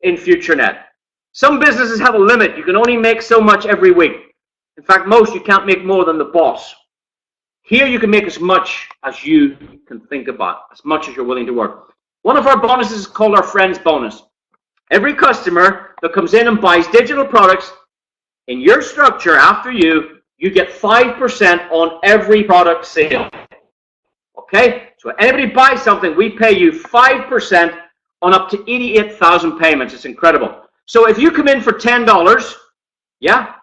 in Futurenet. Some businesses have a limit. You can only make so much every week. In fact, most you can't make more than the boss. Here you can make as much as you can think about, as much as you're willing to work. One of our bonuses is called our Friends Bonus. Every customer that comes in and buys digital products in your structure after you get 5% on every product sale. Okay? So when anybody buys something, we pay you 5% on up to 88,000 payments. It's incredible. So if you come in for $10, yeah,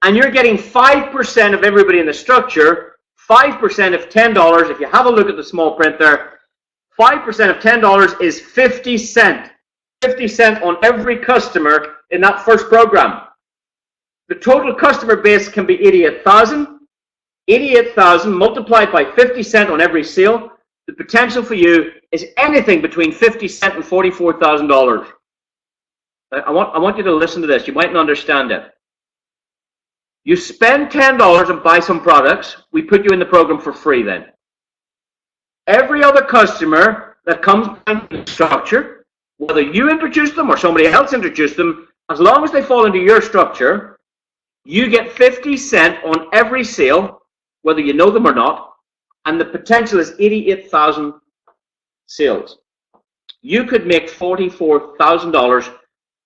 and you're getting 5% of everybody in the structure, 5% of $10, if you have a look at the small print there, 5% of $10 is 50 cents. 50 cents on every customer in that first program. The total customer base can be 88,000. 88,000 multiplied by 50 cents on every sale. The potential for you is anything between 50 cents and $44,000. I want you to listen to this. You might not understand it. You spend $10 and buy some products. We put you in the program for free then. Every other customer that comes in the structure, whether you introduce them or somebody else introduced them, as long as they fall into your structure, you get 50 cents on every sale, whether you know them or not, and the potential is 88,000 sales. You could make $44,000,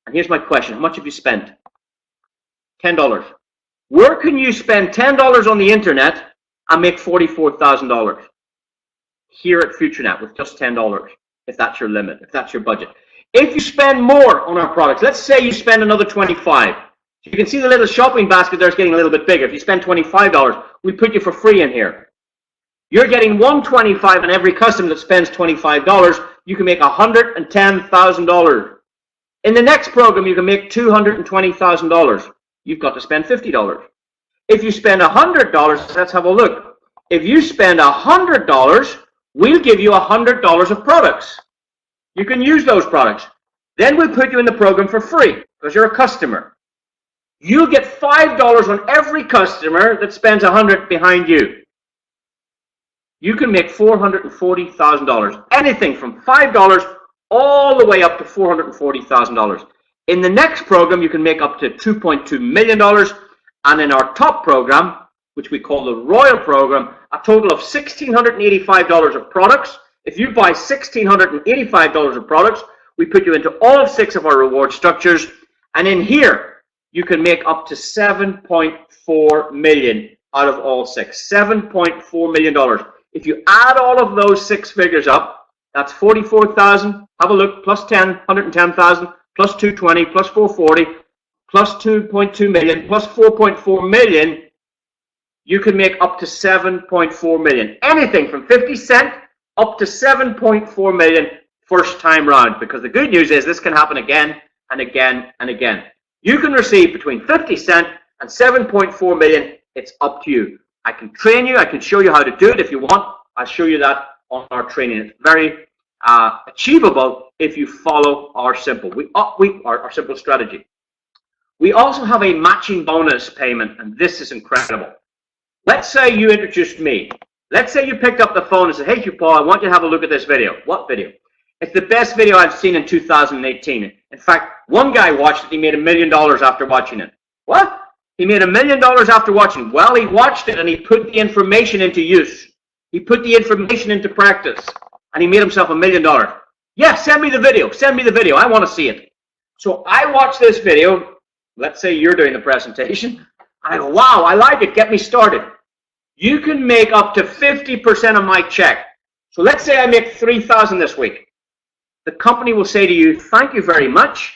and here's my question. How much have you spent? $10. Where can you spend $10 on the internet and make $44,000? Here at Futurenet with just $10, if that's your limit, if that's your budget. If you spend more on our products, let's say you spend another $25. You can see the little shopping basket there is getting a little bit bigger. If you spend $25, we put you for free in here. You're getting $125 on every customer that spends $25. You can make $110,000. In the next program, you can make $220,000. You've got to spend $50. If you spend $100, let's have a look. If you spend $100, we'll give you $100 of products. You can use those products. Then we'll put you in the program for free because you're a customer. You get $5 on every customer that spends $100 behind you. You can make $440,000. Anything from $5 all the way up to $440,000. In the next program, you can make up to $2.2 million. And in our top program, which we call the Royal Program, a total of $1,685 of products. If you buy $1,685 of products, we put you into all 6 of our reward structures. And in here, you can make up to $7.4 million out of all 6. $7.4 million. If you add all of those 6 figures up, that's 44,000. Have a look. Plus 10, 110,000. Plus 220. Plus 440. Plus 2.2 million. Plus 4.4 million. You can make up to $7.4 million. Anything from 50 cents up to $7.4 million first time round. Because the good news is this can happen again and again and again. You can receive between 50 cents and 7.4 million. It's up to you. I can train you. I can show you how to do it if you want. I'll show you that on our training. It's very achievable if you follow our simple strategy. We also have a matching bonus payment, and this is incredible. Let's say you introduced me. Let's say you picked up the phone and said, "Hey, Hugh Paul, I want you to have a look at this video." What video? It's the best video I've seen in 2018. In fact, one guy watched it. He made $1 million after watching it. What? He made $1 million after watching it. Well, he watched it and he put the information into use. He put the information into practice. And he made himself $1 million. Yeah, send me the video. Send me the video. I want to see it. So I watched this video. Let's say you're doing the presentation. I go, wow, I like it. Get me started. You can make up to 50% of my check. So let's say I make $3,000 this week. The company will say to you, thank you very much.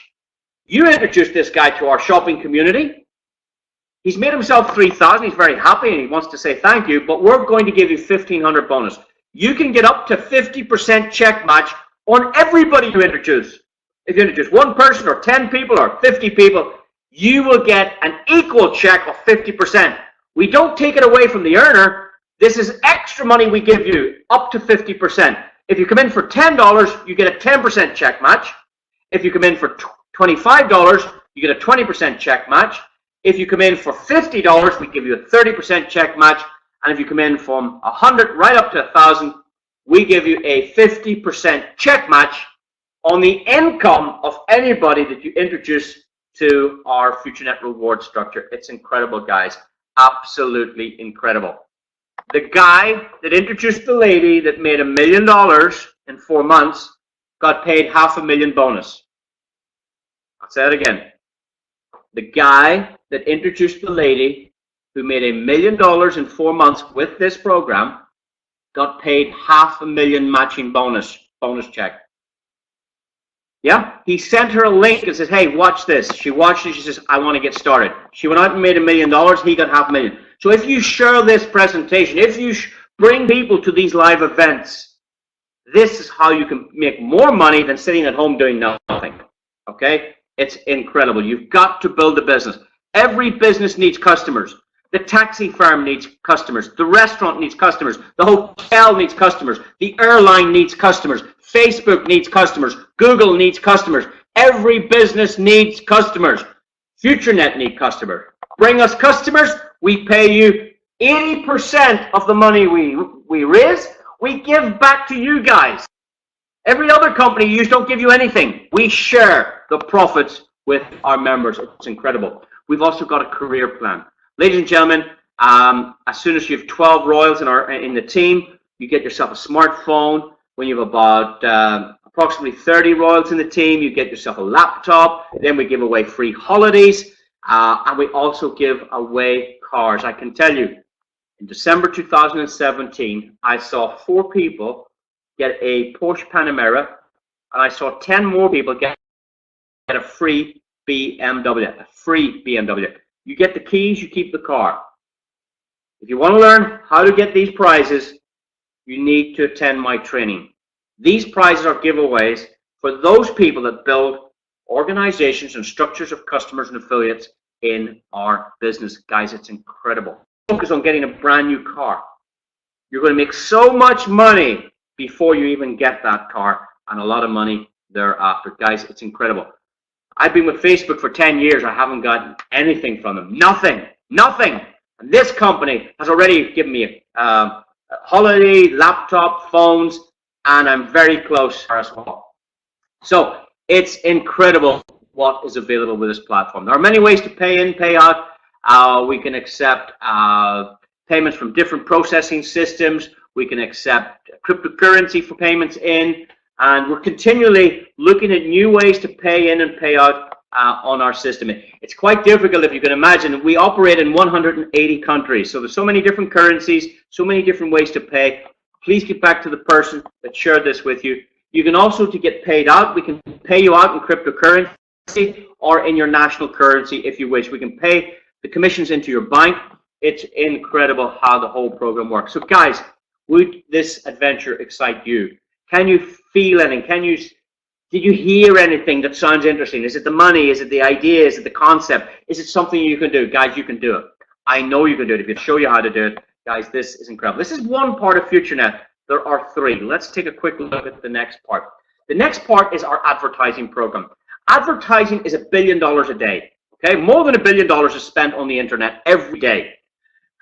You introduced this guy to our shopping community. He's made himself $3,000. He's very happy and he wants to say thank you, but we're going to give you $1,500 bonus. You can get up to 50% check match on everybody you introduce. If you introduce one person or 10 people or 50 people, you will get an equal check of 50%. We don't take it away from the earner. This is extra money we give you, up to 50%. If you come in for $10, you get a 10% check match. If you come in for $25, you get a 20% check match. If you come in for $50, we give you a 30% check match. And if you come in from 100 right up to 1,000, we give you a 50% check match on the income of anybody that you introduce to our Futurenet reward structure. It's incredible, guys. Absolutely incredible. The guy that introduced the lady that made $1 million in 4 months got paid $500,000 bonus. I'll say it again. The guy that introduced the lady who made $1 million in 4 months with this program got paid $500,000 matching bonus check. Yeah, he sent her a link and says, hey, watch this. She watched it. She says, I want to get started. She went out and made $1 million. He got $500,000. So if you share this presentation, if you bring people to these live events, this is how you can make more money than sitting at home doing nothing. Okay? It's incredible. You've got to build a business. Every business needs customers. The taxi firm needs customers. The restaurant needs customers. The hotel needs customers. The airline needs customers. Facebook needs customers. Google needs customers. Every business needs customers. Futurenet needs customers. Bring us customers. We pay you 80% of the money we raise. We give back to you guys. Every other company you don't give you anything. We share the profits with our members. It's incredible. We've also got a career plan. Ladies and gentlemen, as soon as you have 12 royals in the team, you get yourself a smartphone. When you have about approximately 30 royals in the team, you get yourself a laptop. Then we give away free holidays, and we also give away cars. I can tell you, in December 2017, I saw 4 people get a Porsche Panamera, and I saw 10 more people get a free BMW, a free BMW. You get the keys, you keep the car. If you want to learn how to get these prizes, you need to attend my training. These prizes are giveaways for those people that build organizations and structures of customers and affiliates in our business. Guys, it's incredible. Focus on getting a brand new car. You're going to make so much money before you even get that car, and a lot of money thereafter. Guys, it's incredible. I've been with Facebook for 10 years. I haven't gotten anything from them. Nothing. Nothing. And this company has already given me a holiday, laptop, phones, and I'm very close as well. So it's incredible what is available with this platform. There are many ways to pay in, pay out. We can accept payments from different processing systems. We can accept cryptocurrency for payments in. And we're continually looking at new ways to pay in and pay out on our system. It's quite difficult, if you can imagine. We operate in 180 countries. So there's so many different currencies, so many different ways to pay. Please get back to the person that shared this with you. You can also, to get paid out, we can pay you out in cryptocurrency or in your national currency if you wish. We can pay the commissions into your bank. It's incredible how the whole program works. So guys, would this adventure excite you? Can you feel anything? Did you hear anything that sounds interesting? Is it the money? Is it the idea? Is it the concept? Is it something you can do? Guys, you can do it. I know you can do it. If you show you how to do it, guys, this is incredible. This is one part of Futurenet. There are 3. Let's take a quick look at the next part. The next part is our advertising program. Advertising is $1 billion a day. Okay, more than $1 billion is spent on the internet every day.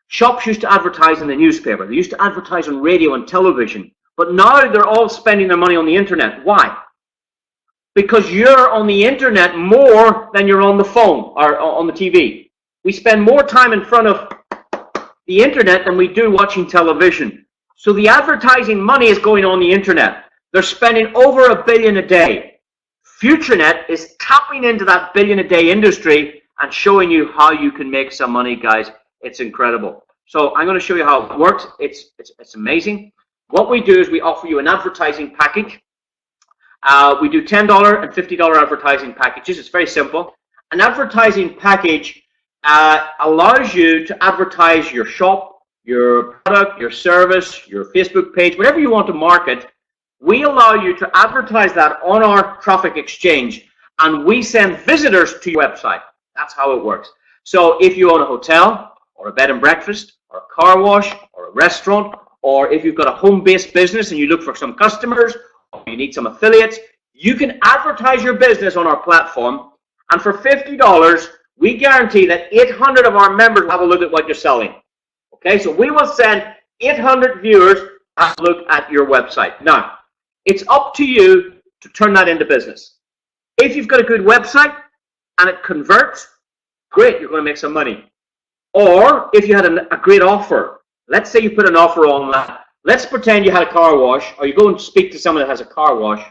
Shops used to advertise in the newspaper. They used to advertise on radio and television. But now they're all spending their money on the internet. Why? Because you're on the internet more than you're on the phone or on the TV. We spend more time in front of the internet than we do watching television. So the advertising money is going on the internet. They're spending over $1 billion a day. Futurenet is tapping into that billion a day industry and showing you how you can make some money, guys. It's incredible. So I'm going to show you how it works. It's amazing. What we do is we offer you an advertising package. We do $10 and $50 advertising packages. It's very simple. An advertising package allows you to advertise your shop, your product, your service, your Facebook page, whatever you want to market. We allow you to advertise that on our traffic exchange, and we send visitors to your website. That's how it works. So if you own a hotel or a bed and breakfast or a car wash or a restaurant, or if you've got a home-based business and you look for some customers or you need some affiliates, you can advertise your business on our platform, and for $50, we guarantee that 800 of our members will have a look at what you're selling. Okay, so we will send 800 viewers to have a look at your website. Now, it's up to you to turn that into business. If you've got a good website and it converts, great, you're going to make some money. Or if you had a great offer, let's say you put an offer on that. Let's pretend you had a car wash, or you go and speak to someone that has a car wash,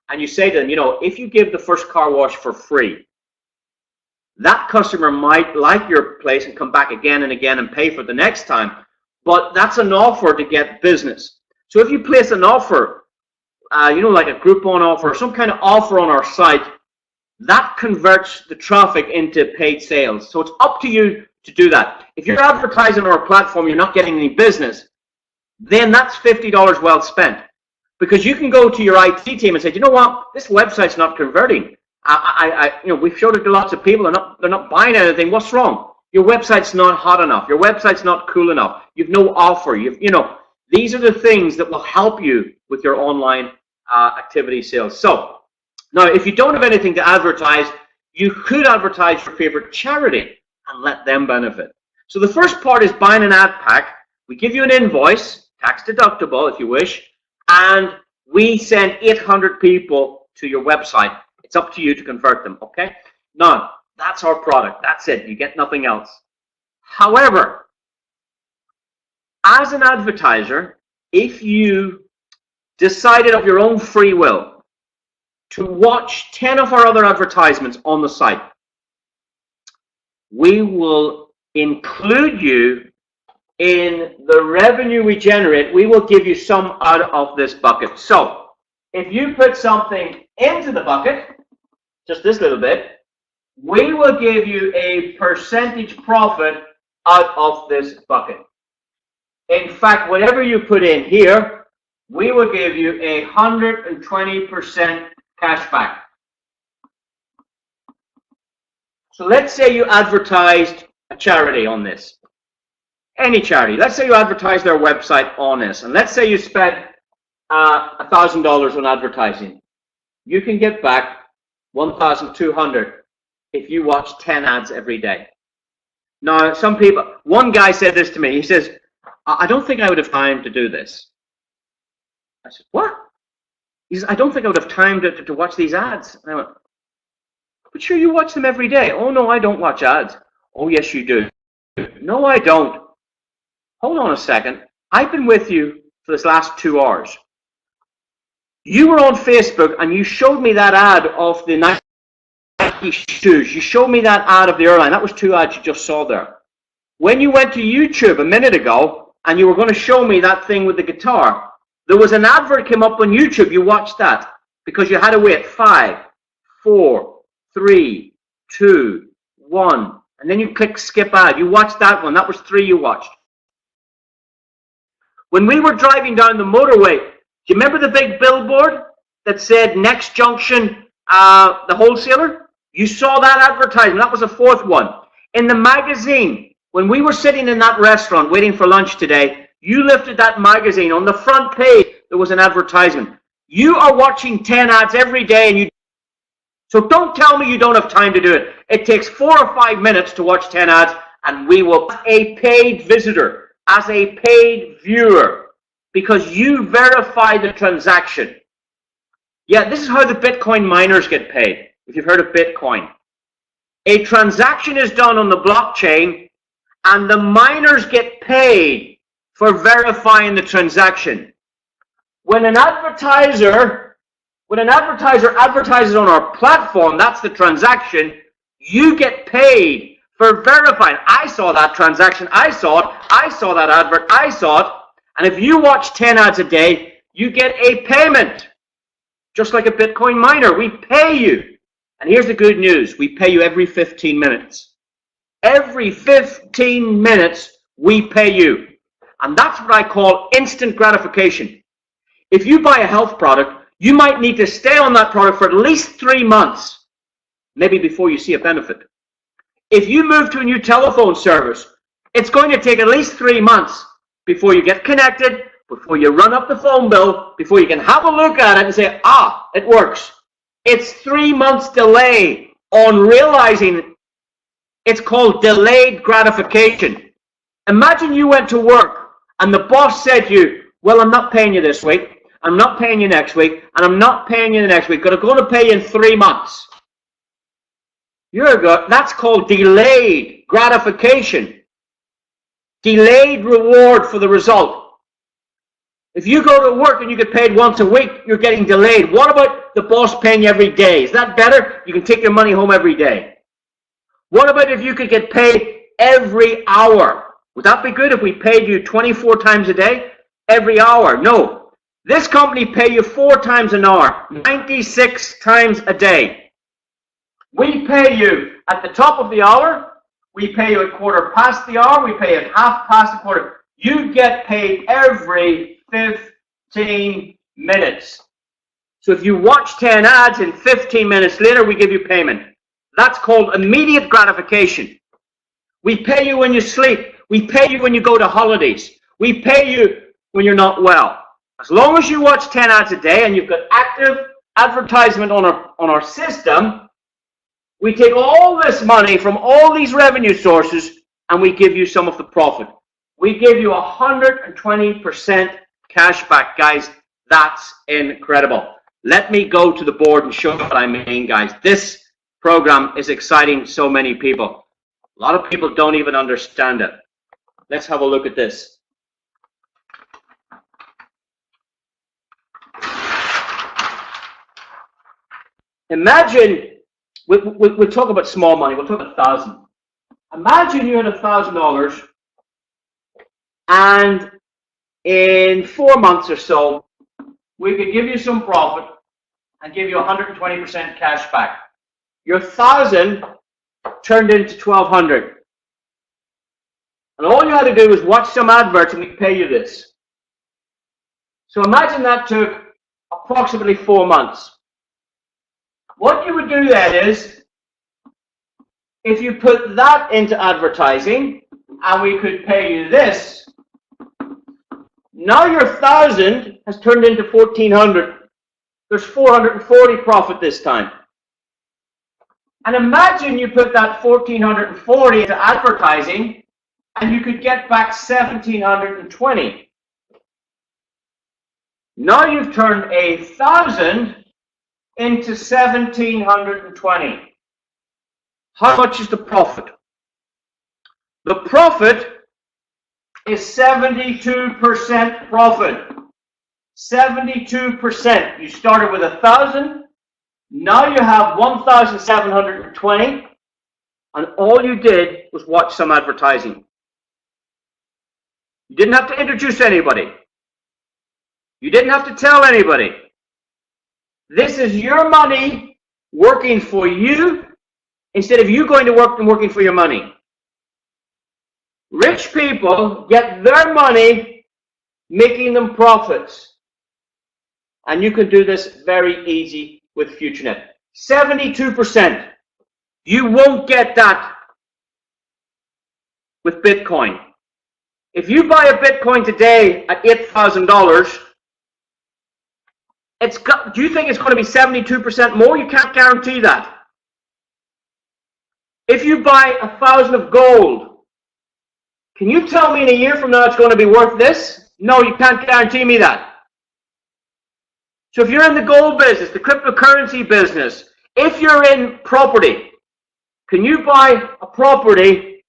and you say to them, you know, if you give the first car wash for free, that customer might like your place and come back again and again and pay for the next time. But that's an offer to get business. So if you place an offer, you know, like a Groupon offer, some kind of offer on our site, that converts the traffic into paid sales. So it's up to you to do that. If you're advertising on our platform, you're not getting any business, then that's $50 well spent. Because you can go to your IT team and say, you know what, this website's not converting. You know, we've showed it to lots of people, they're not buying anything. What's wrong? Your website's not hot enough. Your website's not cool enough. You've no offer. You know, these are the things that will help you with your online activity sales. So now, if you don't have anything to advertise, you could advertise your favorite charity and let them benefit. So the first part is buying an ad pack. We give you an invoice, tax deductible if you wish, and we send 800 people to your website. It's up to you to convert them, okay? Now, that's our product. That's it. You get nothing else. However, as an advertiser, if you decided of your own free will to watch 10 of our other advertisements on the site, we will include you in the revenue we generate. We will give you some out of this bucket. So if you put something into the bucket, just this little bit, we will give you a percentage profit out of this bucket. In fact, whatever you put in here, we will give you 120% cash back. So let's say you advertised a charity on this. Any charity. Let's say you advertised their website on this. And let's say you spent $1,000 on advertising. You can get back $1,200 if you watch 10 ads every day. Now, some people, one guy said this to me. He says, I don't think I would have time to do this. I said, what? He says, I don't think I would have time to watch these ads. And I went, but sure, you watch them every day. Oh, no, I don't watch ads. Oh, yes, you do. No, I don't. Hold on a second. I've been with you for this last 2 hours. You were on Facebook and you showed me that ad of the Nike shoes. You showed me that ad of the airline. That was 2 ads you just saw there. When you went to YouTube a minute ago and you were going to show me that thing with the guitar, there was an advert came up on YouTube. You watched that because you had to wait 5, 4, 3, 2, 1. And then you click skip ad. You watched that one. That was 3 you watched. When we were driving down the motorway, do you remember the big billboard that said next junction, the wholesaler? You saw that advertisement. That was the 4th one. In the magazine, when we were sitting in that restaurant waiting for lunch today, you lifted that magazine. On the front page, there was an advertisement. You are watching 10 ads every day, and so don't tell me you don't have time to do it. It takes 4 or 5 minutes to watch 10 ads, and we will, as a paid visitor, as a paid viewer, because you verify the transaction. Yeah, this is how the Bitcoin miners get paid, if you've heard of Bitcoin. A transaction is done on the blockchain, and the miners get paid for verifying the transaction. When an advertiser advertises on our platform, that's the transaction, you get paid for verifying. I saw that transaction, I saw it, I saw that advert, I saw it. And if you watch 10 ads a day, you get a payment. Just like a Bitcoin miner, we pay you. And here's the good news, we pay you every 15 minutes. Every 15 minutes, we pay you. And that's what I call instant gratification. If you buy a health product, you might need to stay on that product for at least 3 months, maybe before you see a benefit. If you move to a new telephone service, it's going to take at least 3 months before you get connected, before you run up the phone bill, before you can have a look at it and say, ah, it works. It's 3 months delay on realizing. It's called delayed gratification. Imagine you went to work and the boss said to you, well, I'm not paying you this week, I'm not paying you next week, and I'm not paying you the next week. I'm going to pay you in 3 months. That's called delayed gratification. Delayed reward for the result. If you go to work and you get paid once a week, you're getting delayed. What about the boss paying you every day? Is that better? You can take your money home every day. What about if you could get paid every hour? Would that be good if we paid you 24 times a day? Every hour? No. This company pay you 4 times an hour, 96 times a day. We pay you at the top of the hour, we pay you at quarter past the hour, we pay you at half past the quarter. You get paid every 15 minutes. So if you watch 10 ads and 15 minutes later, we give you payment. That's called immediate gratification. We pay you when you sleep. We pay you when you go to holidays. We pay you when you're not well. As long as you watch 10 ads a day and you've got active advertisement on our system, we take all this money from all these revenue sources and we give you some of the profit. We give you 120% cash back, guys. That's incredible. Let me go to the board and show you what I mean, guys. This program is exciting so many people. A lot of people don't even understand it. Let's have a look at this. Imagine, we'll talk about small money, we'll talk about 1,000. Imagine you had $1,000 and in 4 months or so, we could give you some profit and give you 120% cash back. Your 1,000 turned into 1,200. And all you had to do was watch some adverts and we'd pay you this. So imagine that took approximately 4 months. What you would do then is, if you put that into advertising and we could pay you this, now your 1,000 has turned into 1,400. There's 440 profit this time. And imagine you put that 1,440 into advertising and you could get back 1,720. Now you've turned 1,000 into 1,720. How much is the profit? The profit is 72% profit. 72%. You started with 1,000. Now you have 1,720. And all you did was watch some advertising. You didn't have to introduce anybody. You didn't have to tell anybody. This is your money working for you instead of you going to work and working for your money. Rich people get their money making them profits. And you can do this very easy with Futurenet. 72%. You won't get that with Bitcoin. If you buy a Bitcoin today at $8,000, do you think it's going to be 72% more? You can't guarantee that. If you buy 1,000 of gold, can you tell me in a year from now it's going to be worth this? No, you can't guarantee me that. So if you're in the gold business, the cryptocurrency business, if you're in property, can you buy a property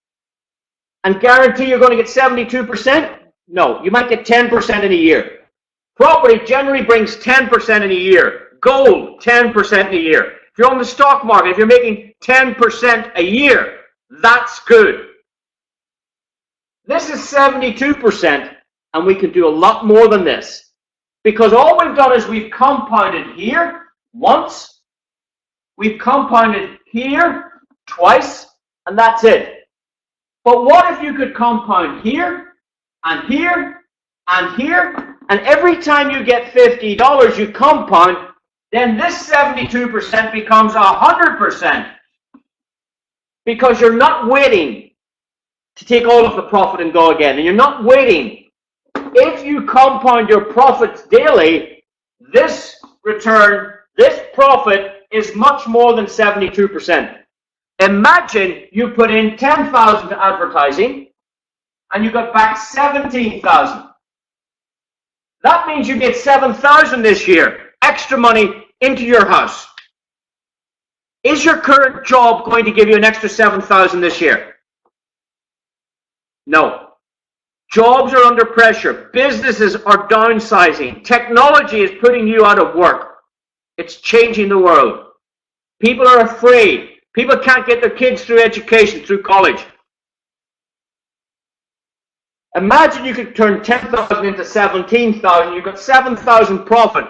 and guarantee you're going to get 72%? No, you might get 10% in a year. Property generally brings 10% in a year. Gold, 10% in a year. If you're on the stock market, if you're making 10% a year, that's good. This is 72%, and we can do a lot more than this. Because all we've done is we've compounded here once, we've compounded here twice, and that's it. But what if you could compound here, and here, and here, and every time you get $50 you compound, then this 72% becomes 100%. Because you're not waiting to take all of the profit and go again, and you're not waiting. If you compound your profits daily, this return, this profit is much more than 72%. Imagine you put in 10,000 to advertising and you got back 17,000. That means you made 7,000 this year, extra money into your house. Is your current job going to give you an extra 7,000 this year? No. Jobs are under pressure. Businesses are downsizing. Technology is putting you out of work. It's changing the world. People are afraid. People can't get their kids through education, through college. Imagine you could turn 10,000 into 17,000. You've got 7,000 profit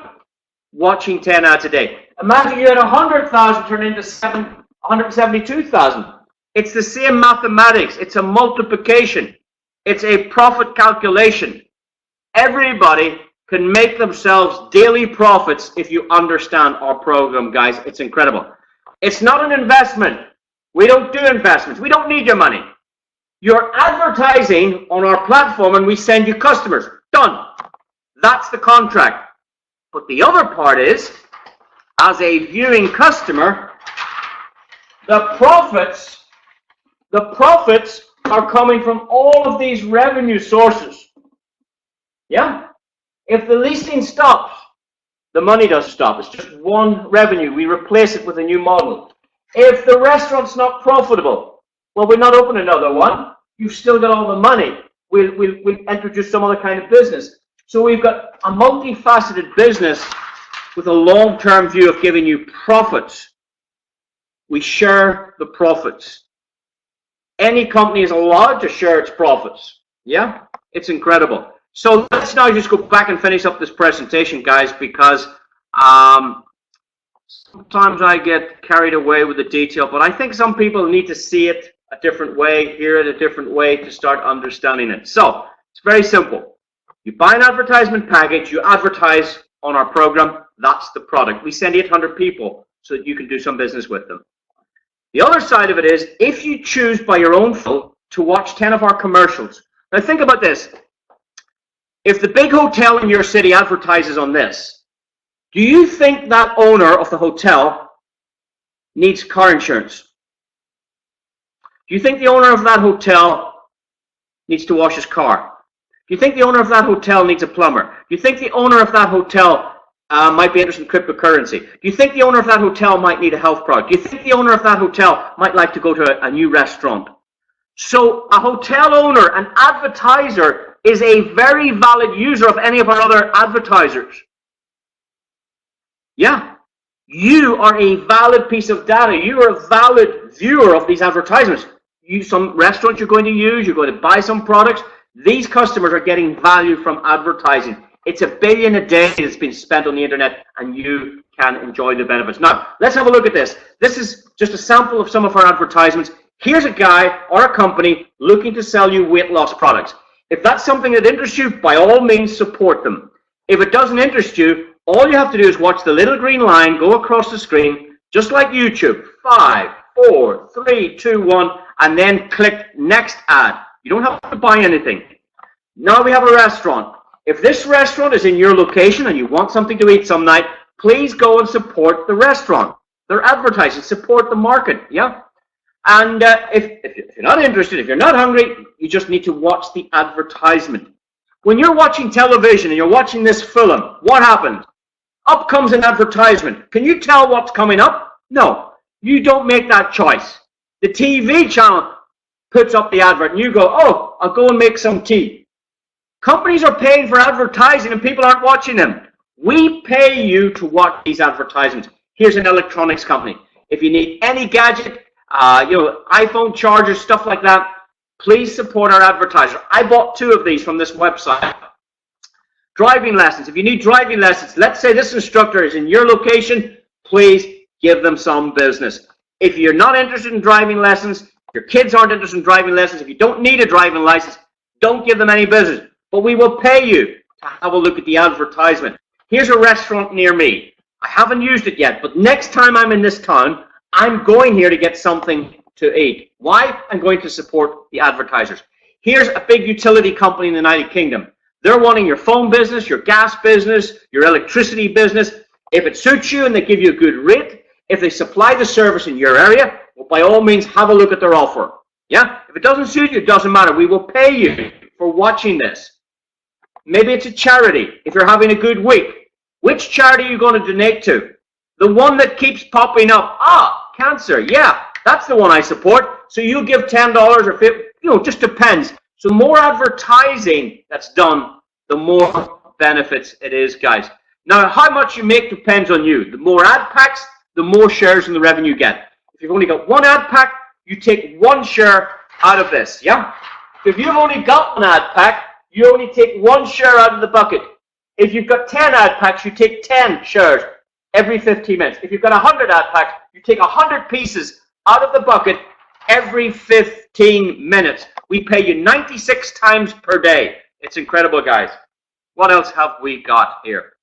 watching 10 ads a day. Imagine you had 100,000 turned into 172,000. It's the same mathematics. It's a multiplication. It's a profit calculation. Everybody can make themselves daily profits if you understand our program, guys. It's incredible. It's not an investment. We don't do investments. We don't need your money. You're advertising on our platform and we send you customers. Done. That's the contract. But the other part is, as a viewing customer, the profits are coming from all of these revenue sources. Yeah? If the leasing stops, the money doesn't stop. It's just one revenue. We replace it with a new model. If the restaurant's not profitable, well, we'll not open another one. You've still got all the money. We'll introduce some other kind of business. So we've got a multifaceted business with a long-term view of giving you profits. We share the profits. Any company is allowed to share its profits. Yeah? It's incredible. So let's now just go back and finish up this presentation, guys, because sometimes I get carried away with the detail, but I think some people need to see it a different way, hear it a different way to start understanding it. So it's very simple. You buy an advertisement package, you advertise on our program, that's the product. We send 800 people so that you can do some business with them. The other side of it is, if you choose by your own will to watch 10 of our commercials. Now think about this. If the big hotel in your city advertises on this, do you think that owner of the hotel needs car insurance? Do you think the owner of that hotel needs to wash his car? Do you think the owner of that hotel needs a plumber? Do you think the owner of that hotel might be interested in cryptocurrency? Do you think the owner of that hotel might need a health product? Do you think the owner of that hotel might like to go to a new restaurant? So a hotel owner, an advertiser, is a very valid user of any of our other advertisers. Yeah. You are a valid piece of data. You are a valid viewer of these advertisements. Some restaurants you're going to use, you're going to buy some products. These customers are getting value from advertising. It's $1 billion a day that's been spent on the internet, and you can enjoy the benefits. Now, let's have a look at this. This is just a sample of some of our advertisements. Here's a guy or a company looking to sell you weight loss products. If that's something that interests you, by all means, support them. If it doesn't interest you, all you have to do is watch the little green line go across the screen, just like YouTube. 5, 4, 3, 2, 1, and then click next ad. You don't have to buy anything. Now we have a restaurant. If this restaurant is in your location and you want something to eat some night, please go and support the restaurant. They're advertising. Support the market. Yeah. And if you're not interested, if you're not hungry, you just need to watch the advertisement. When you're watching television and you're watching this film, what happens? Up comes an advertisement. Can you tell what's coming up? No, you don't make that choice. The TV channel puts up the advert and you go, oh, I'll go and make some tea. Companies are paying for advertising and people aren't watching them. We pay you to watch these advertisements. Here's an electronics company. If you need any gadget, iPhone chargers, stuff like that, please support our advertiser. I bought 2 of these from this website. Driving lessons. If you need driving lessons, let's say this instructor is in your location, please give them some business. If you're not interested in driving lessons, your kids aren't interested in driving lessons, if you don't need a driving license, don't give them any business. But we will pay you to have a look at the advertisement. Here's a restaurant near me. I haven't used it yet, but next time I'm in this town, I'm going here to get something to eat. Why? I'm going to support the advertisers. Here's a big utility company in the United Kingdom. They're wanting your phone business, your gas business, your electricity business. If it suits you and they give you a good rate, if they supply the service in your area, well, by all means, have a look at their offer. Yeah? If it doesn't suit you, it doesn't matter. We will pay you for watching this. Maybe it's a charity. If you're having a good week, which charity are you going to donate to? The one that keeps popping up. Ah, cancer. Yeah, that's the one I support. So you give $10 or $50, just depends. So more advertising that's done, the more benefits it is, guys. Now, how much you make depends on you. The more ad packs, the more shares in the revenue you get. If you've only got 1 ad pack, you take 1 share out of this, yeah? If you've only got 1 ad pack, you only take 1 share out of the bucket. If you've got 10 ad packs, you take 10 shares every 15 minutes. If you've got 100 ad packs, you take 100 pieces out of the bucket every 15 minutes. We pay you 96 times per day. It's incredible, guys. What else have we got here?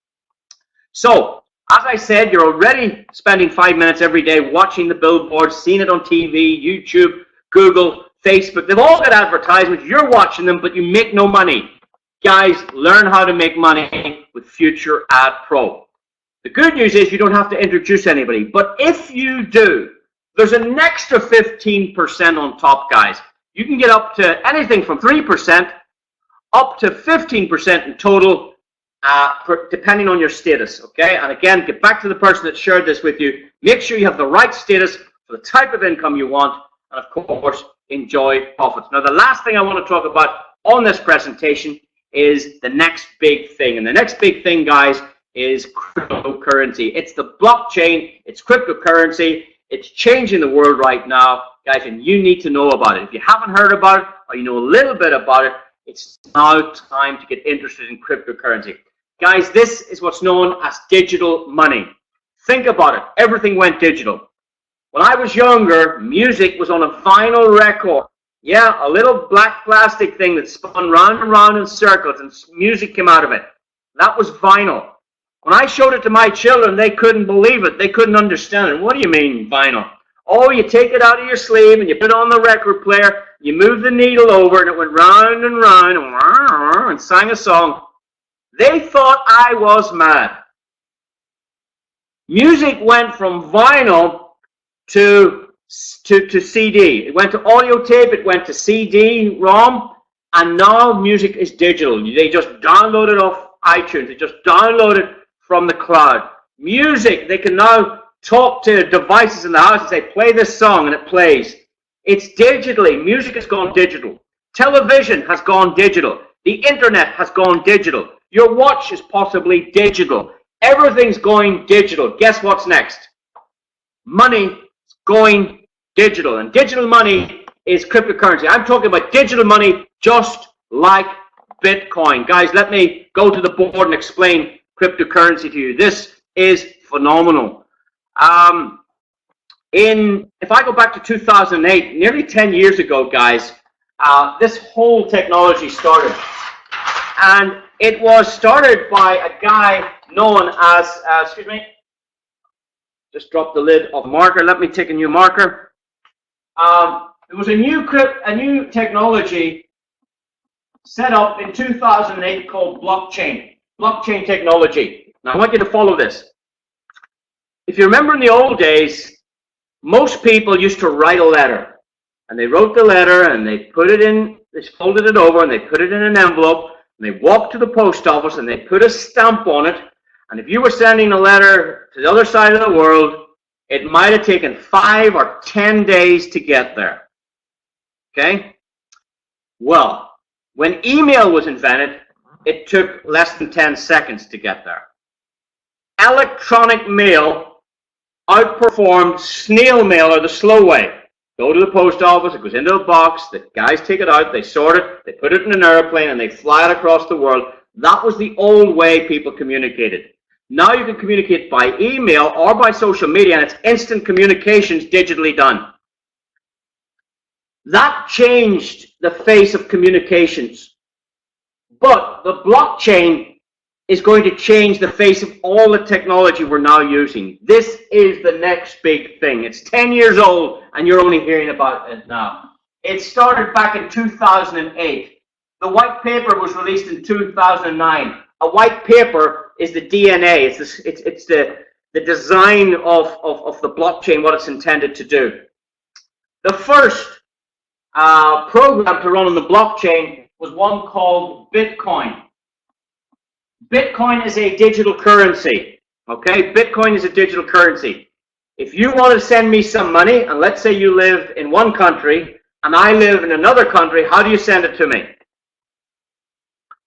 So, as I said, you're already spending 5 minutes every day watching the billboards, seeing it on TV, YouTube, Google, Facebook. They've all got advertisements. You're watching them, but you make no money. Guys, learn how to make money with Future Ad Pro. The good news is you don't have to introduce anybody. But if you do, there's an extra 15% on top, guys. You can get up to anything from 3% up to 15% in total, depending on your status, okay? And again, get back to the person that shared this with you. Make sure you have the right status for the type of income you want, and of course, enjoy profits. Now, the last thing I want to talk about on this presentation is the next big thing. And the next big thing, guys, is cryptocurrency. It's the blockchain. It's cryptocurrency. It's changing the world right now, guys, and you need to know about it. If you haven't heard about it, or you know a little bit about it, it's now time to get interested in cryptocurrency. Guys, this is what's known as digital money. Think about it. Everything went digital. When I was younger, music was on a vinyl record. Yeah, a little black plastic thing that spun round and round in circles, and music came out of it. That was vinyl. When I showed it to my children, they couldn't believe it. They couldn't understand it. What do you mean, vinyl? Oh, you take it out of your sleeve and you put it on the record player, you move the needle over, and it went round and round and sang a song. They thought I was mad. Music went from vinyl to CD. It went to audio tape, it went to CD, ROM, and now music is digital. They just download it off iTunes. They just download it from the cloud. Music, they can now talk to devices in the house and say, play this song, and it plays. It's digitally. Music has gone digital. Television has gone digital. The internet has gone digital. Your watch is possibly digital. Everything's going digital. Guess what's next? Money is going digital. And digital money is cryptocurrency. I'm talking about digital money just like Bitcoin. Guys, let me go to the board and explain cryptocurrency to you. This is phenomenal. If I go back to 2008, nearly 10 years ago, guys, this whole technology started. And it was started by a guy known as, excuse me, just dropped the lid of marker. Let me take a new marker. There was a new technology set up in 2008 called blockchain technology. Now, I want you to follow this. If you remember in the old days, most people used to write a letter. And they wrote the letter and they put it in, they folded it over and they put it in an envelope and they walked to the post office and they put a stamp on it. And if you were sending a letter to the other side of the world, it might have taken 5 or 10 days to get there. Okay? Well, when email was invented, it took less than 10 seconds to get there. Electronic mail outperformed snail mail, or the slow way. Go to the post office, it goes into a box, the guys take it out, they sort it, they put it in an airplane, and they fly it across the world. That was the old way people communicated. Now you can communicate by email or by social media, and it's instant communications digitally done. That changed the face of communications. But the blockchain is going to change the face of all the technology we're now using. This is the next big thing. It's 10 years old, and you're only hearing about it now. It started back in 2008. The white paper was released in 2009. A white paper is the DNA. It's the design of the blockchain, what it's intended to do. The first program to run on the blockchain was one called Bitcoin. Bitcoin is a digital currency. Okay, Bitcoin is a digital currency. If you want to send me some money, and let's say you live in one country and I live in another country, how do you send it to me?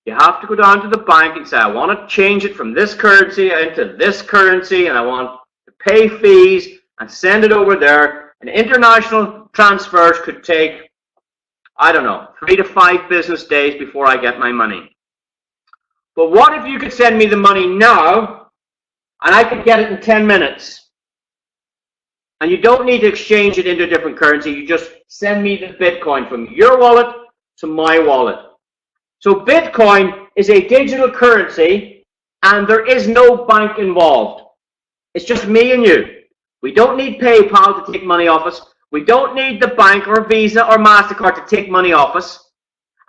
You have to go down to the bank and say, I want to change it from this currency into this currency, and I want to pay fees and send it over there. And international transfers could take, I don't know, 3 to 5 business days before I get my money. But what if you could send me the money now, and I could get it in 10 minutes? And you don't need to exchange it into a different currency. You just send me the Bitcoin from your wallet to my wallet. So Bitcoin is a digital currency, and there is no bank involved. It's just me and you. We don't need PayPal to take money off us. We don't need the bank or Visa or MasterCard to take money off us.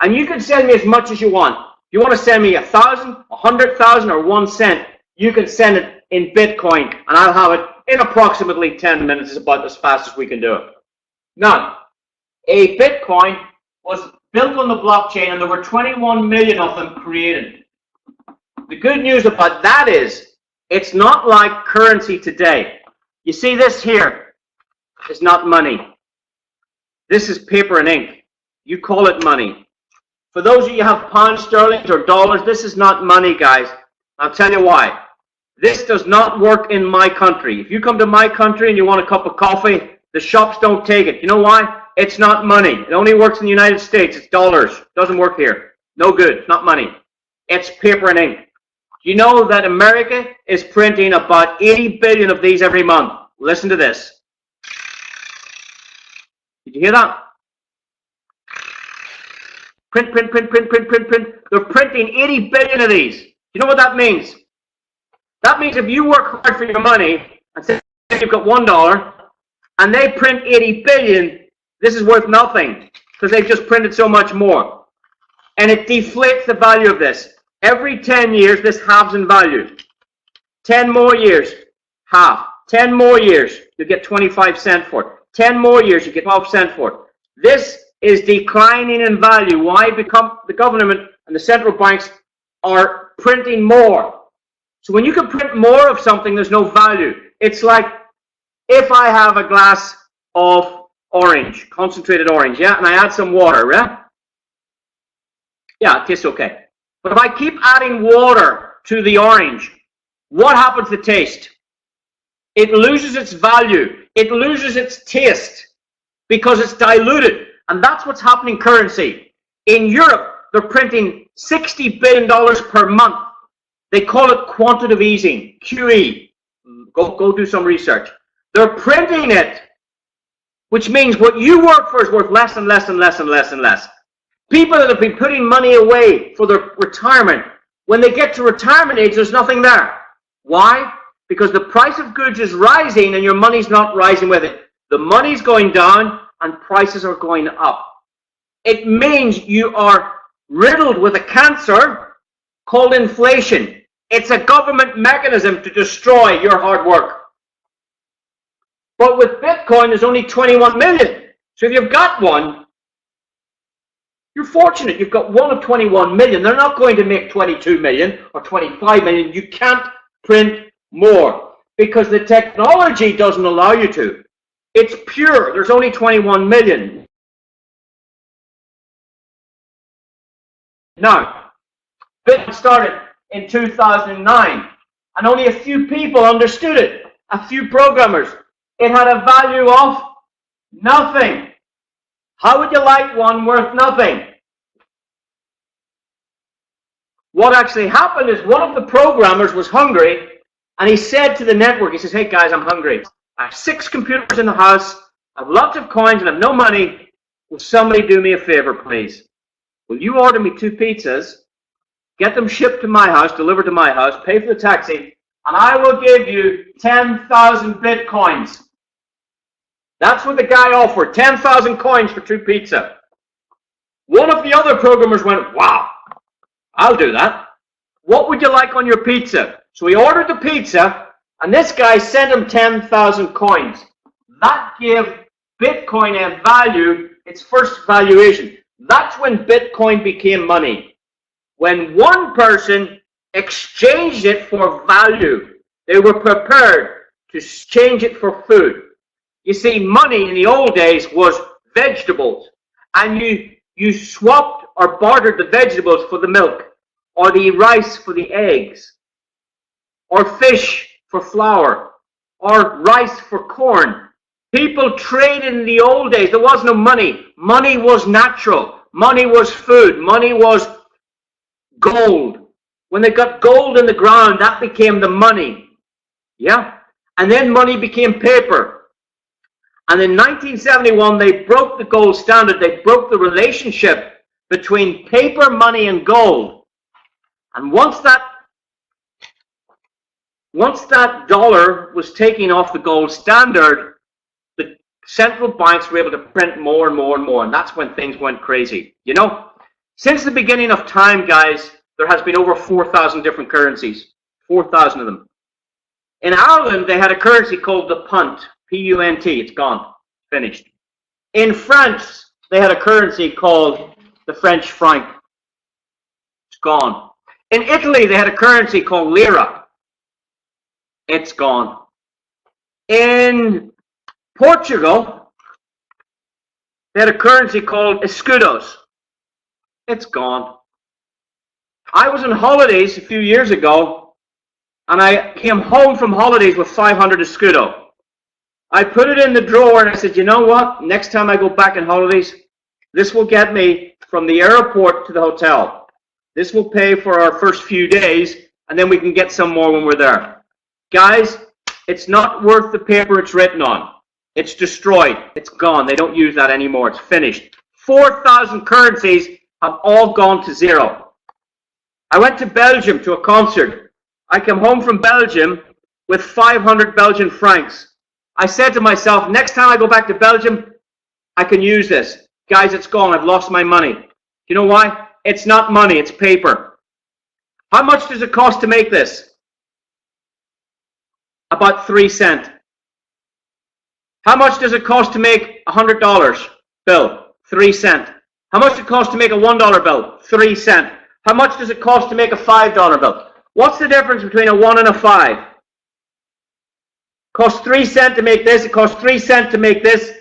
And you can send me as much as you want. If you want to send me 1,000, 100,000, or 1 cent, you can send it in Bitcoin, and I'll have it in approximately 10 minutes. It's about as fast as we can do it. Now, a Bitcoin was built on the blockchain, and there were 21 million of them created. The good news about that is, it's not like currency today. You see this here is not money. This is paper and ink. You call it money. For those of you who have pounds sterling or dollars, this is not money, guys. I'll tell you why. This does not work in my country. If you come to my country and you want a cup of coffee, the shops don't take it. You know why? It's not money. It only works in the United States. It's dollars. It doesn't work here. No good. It's not money. It's paper and ink. Do you know that America is printing about 80 billion of these every month? Listen to this. Did you hear that? Print, print, print, print, print, print, print. They're printing 80 billion of these. You know what that means? That means if you work hard for your money and say you've got $1 and they print 80 billion, this is worth nothing because they've just printed so much more. And it deflates the value of this. Every 10 years, this halves in value. 10 more years, half. 10 more years, you get 25 cents for it. 10 more years, you get 12 cents for it. This is declining in value. Why? Because the government and the central banks are printing more. So when you can print more of something, there's no value. It's like if I have a glass of orange, concentrated orange, yeah, and I add some water, yeah? Yeah, it tastes okay. But if I keep adding water to the orange, what happens to taste? It loses its value. It loses its taste because it's diluted. And that's what's happening in currency. In Europe, they're printing $60 billion per month. They call it quantitative easing, QE. Go do some research. They're printing it, which means what you work for is worth less and less and less and less and less. People that have been putting money away for their retirement, when they get to retirement age, there's nothing there. Why? Because the price of goods is rising and your money's not rising with it. The money's going down and prices are going up. It means you are riddled with a cancer called inflation. It's a government mechanism to destroy your hard work. But with Bitcoin, there's only 21 million. So if you've got one, You're fortunate. You've got one of 21 million. They're not going to make 22 million or 25 million. You can't print more because the technology doesn't allow you to. It's pure. There's only 21 million. Now, Bitcoin started in 2009, and only a few people understood it, a few programmers. It had a value of nothing. How would you like one worth nothing? What actually happened is one of the programmers was hungry, and he said to the network, he says, hey guys, I'm hungry. I have 6 computers in the house, I have lots of coins, and I have no money. Will somebody do me a favor, please? Will you order me 2 pizzas, get them shipped to my house, delivered to my house, pay for the taxi, and I will give you 10,000 Bitcoins. That's what the guy offered, 10,000 coins for 2 pizza. One of the other programmers went, wow, I'll do that. What would you like on your pizza? So he ordered the pizza, and this guy sent him 10,000 coins. That gave Bitcoin a value, its first valuation. That's when Bitcoin became money. When one person exchanged it for value, they were prepared to exchange it for food. You see, money in the old days was vegetables, and you swapped or bartered the vegetables for the milk, or the rice for the eggs, or fish for flour, or rice for corn. People traded in the old days. There was no money. Money was natural. Money was food. Money was gold. When they got gold in the ground, that became the money. Yeah? And then money became paper. And in 1971, they broke the gold standard. They broke the relationship between paper, money, and gold. And once that dollar was taken off the gold standard, the central banks were able to print more and more and more. And that's when things went crazy. You know, since the beginning of time, guys, there has been over 4,000 different currencies. 4,000 of them. In Ireland, they had a currency called the punt. P-U-N-T, it's gone, finished. In France, they had a currency called the French franc. It's gone. In Italy, they had a currency called lira. It's gone. In Portugal, they had a currency called escudos. It's gone. I was on holidays a few years ago, and I came home from holidays with 500 escudo. I put it in the drawer and I said, you know what? Next time I go back on holidays, this will get me from the airport to the hotel. This will pay for our first few days, and then we can get some more when we're there. Guys, it's not worth the paper it's written on. It's destroyed. It's gone. They don't use that anymore. It's finished. 4,000 currencies have all gone to zero. I went to Belgium to a concert. I came home from Belgium with 500 Belgian francs. I said to myself, next time I go back to Belgium, I can use this. Guys, it's gone. I've lost my money. You know why? It's not money. It's paper. How much does it cost to make this? About 3 cents. How much does it cost to make a $100 bill? 3 cents. How much does it cost to make a $1 bill? 3 cents. How much does it cost to make a $5 bill? What's the difference between a 1 and a 5? Costs 3 cents to make this. It costs 3 cents to make this.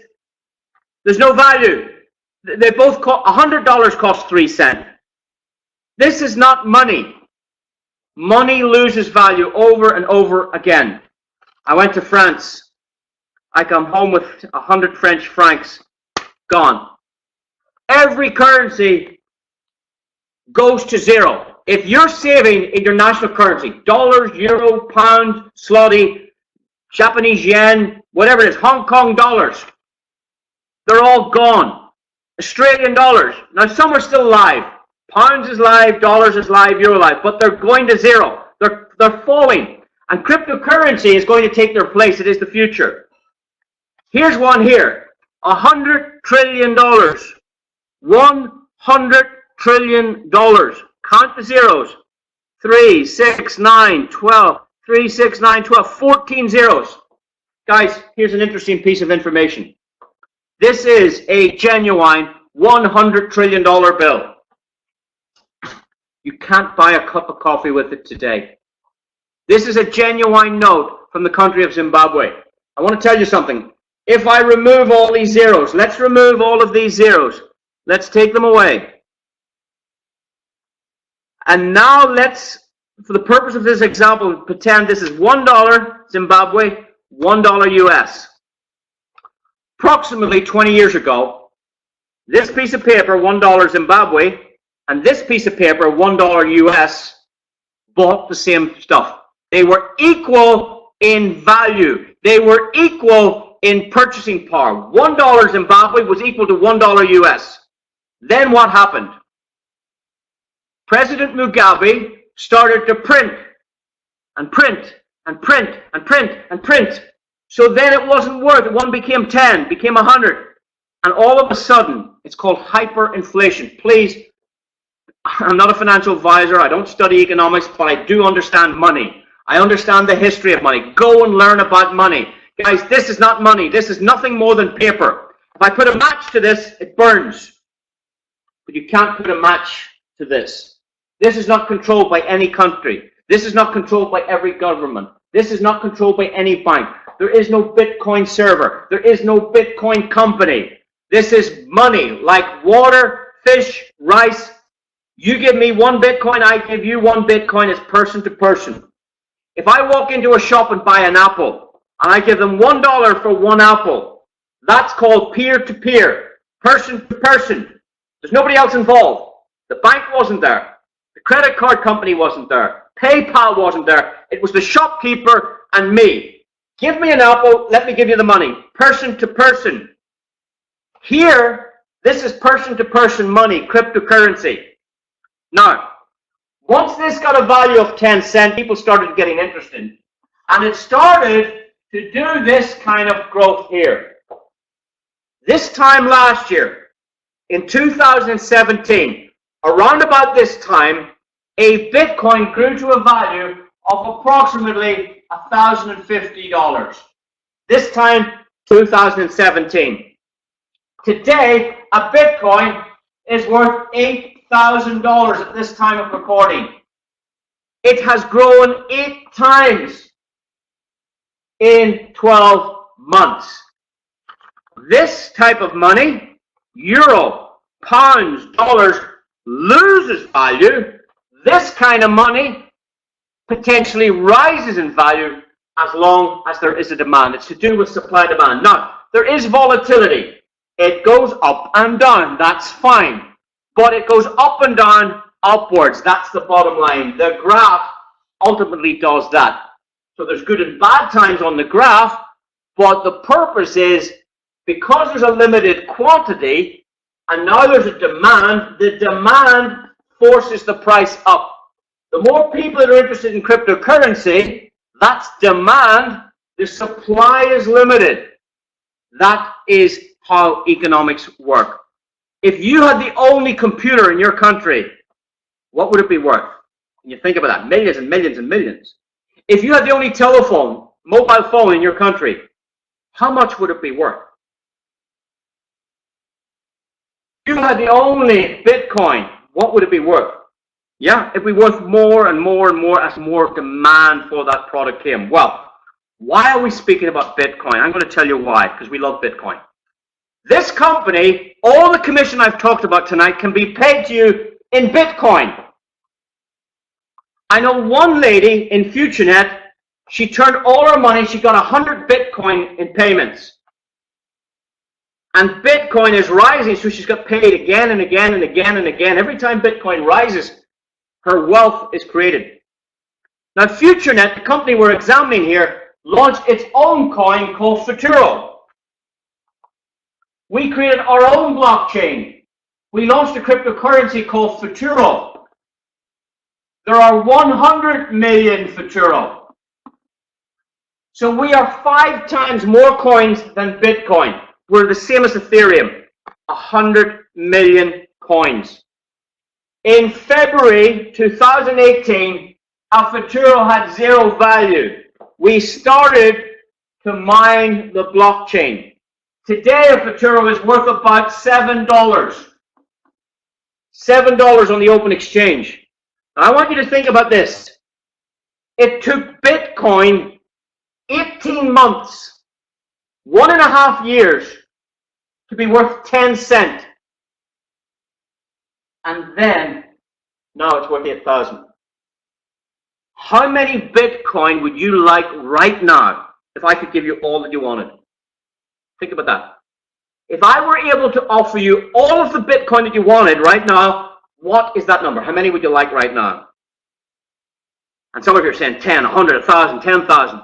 There's no value. They both cost $100 costs 3 cents. This is not money. Money loses value over and over again. I went to France. I come home with 100 French francs. Gone. Every currency goes to zero. If you're saving in your national currency, dollars, euro, pound, zloty, Japanese yen, whatever it is, Hong Kong dollars, they're all gone. Australian dollars, now some are still live. Pounds is live, dollars is live, euro live, but they're going to zero. They're falling. And cryptocurrency is going to take their place. It is the future. Here's one here. $100 trillion. $100 trillion. Count the zeros. 3, 6, 9, 12. 3, 6, 9, 12, 14 zeros. Guys, here's an interesting piece of information. This is a genuine $100 trillion bill. You can't buy a cup of coffee with it today. This is a genuine note from the country of Zimbabwe. I want to tell you something. If I remove all these zeros, let's remove all of these zeros. Let's take them away. And now let's, for the purpose of this example, pretend this is $1 Zimbabwe, $1 US. Approximately 20 years ago, this piece of paper, $1 Zimbabwe, and this piece of paper, $1 US, bought the same stuff. They were equal in value. They were equal in purchasing power. $1 Zimbabwe was equal to $1 US. Then what happened? President Mugabe started to print and print and print and print and print. So then it wasn't worth it. One became 10, became 100. And all of a sudden, it's called hyperinflation. Please, I'm not a financial advisor. I don't study economics, but I do understand money. I understand the history of money. Go and learn about money. Guys, this is not money. This is nothing more than paper. If I put a match to this, it burns. But you can't put a match to this. This is not controlled by any country. This is not controlled by every government. This is not controlled by any bank. There is no Bitcoin server. There is no Bitcoin company. This is money like water, fish, rice. You give me 1 Bitcoin, I give you 1 Bitcoin. It's person to person. If I walk into a shop and buy an apple, and I give them $1 for 1 apple, that's called peer-to-peer, person to person. There's nobody else involved. The bank wasn't there. The credit card company wasn't there. PayPal wasn't there. It was the shopkeeper and me. Give me an apple, let me give you the money. Person to person. Here, this is person to person money, cryptocurrency. Now, once this got a value of 10 cents, people started getting interested. And it started to do this kind of growth here. This time last year, in 2017, around about this time, a Bitcoin grew to a value of approximately $1,050. This time, 2017. Today, a Bitcoin is worth $8,000 at this time of recording. It has grown 8 times in 12 months. This type of money, euro, pounds, dollars, loses value. This kind of money potentially rises in value as long as there is a demand. It's to do with supply and demand. Now, there is volatility. It goes up and down. That's fine. But it goes up and down, upwards. That's the bottom line. The graph ultimately does that. So there's good and bad times on the graph, but the purpose is, because there's a limited quantity, and now there's a demand, the demand forces the price up. The more people that are interested in cryptocurrency, that's demand. The supply is limited. That is how economics work. If you had the only computer in your country, what would it be worth? And you think about that, millions and millions and millions. If you had the only telephone, mobile phone in your country, how much would it be worth? If you had the only Bitcoin, what would it be worth? Yeah, it'd be worth more and more and more as more demand for that product came. Well, why are we speaking about Bitcoin? I'm going to tell you why, because we love Bitcoin. This company, all the commission I've talked about tonight can be paid to you in Bitcoin. I know one lady in Futurenet, she turned all her money, she got 100 Bitcoin in payments. And Bitcoin is rising, so she's got paid again and again and again and again. Every time Bitcoin rises, her wealth is created. Now, Futurenet, the company we're examining here, launched its own coin called Futuro. We created our own blockchain. We launched a cryptocurrency called Futuro. There are 100 million Futuro. So we are 5 times more coins than Bitcoin. We're the same as Ethereum, 100 million coins. In February 2018, our Futuro had 0 value. We started to mine the blockchain. Today a Futuro is worth about $7. $7 on the open exchange. Now, I want you to think about this. It took Bitcoin 18 months, 1.5 years, to be worth 10 cents. And then, now it's worth 8,000. How many Bitcoin would you like right now if I could give you all that you wanted? Think about that. If I were able to offer you all of the Bitcoin that you wanted right now, what is that number? How many would you like right now? And some of you are saying 10, 100, 1,000, 10,000.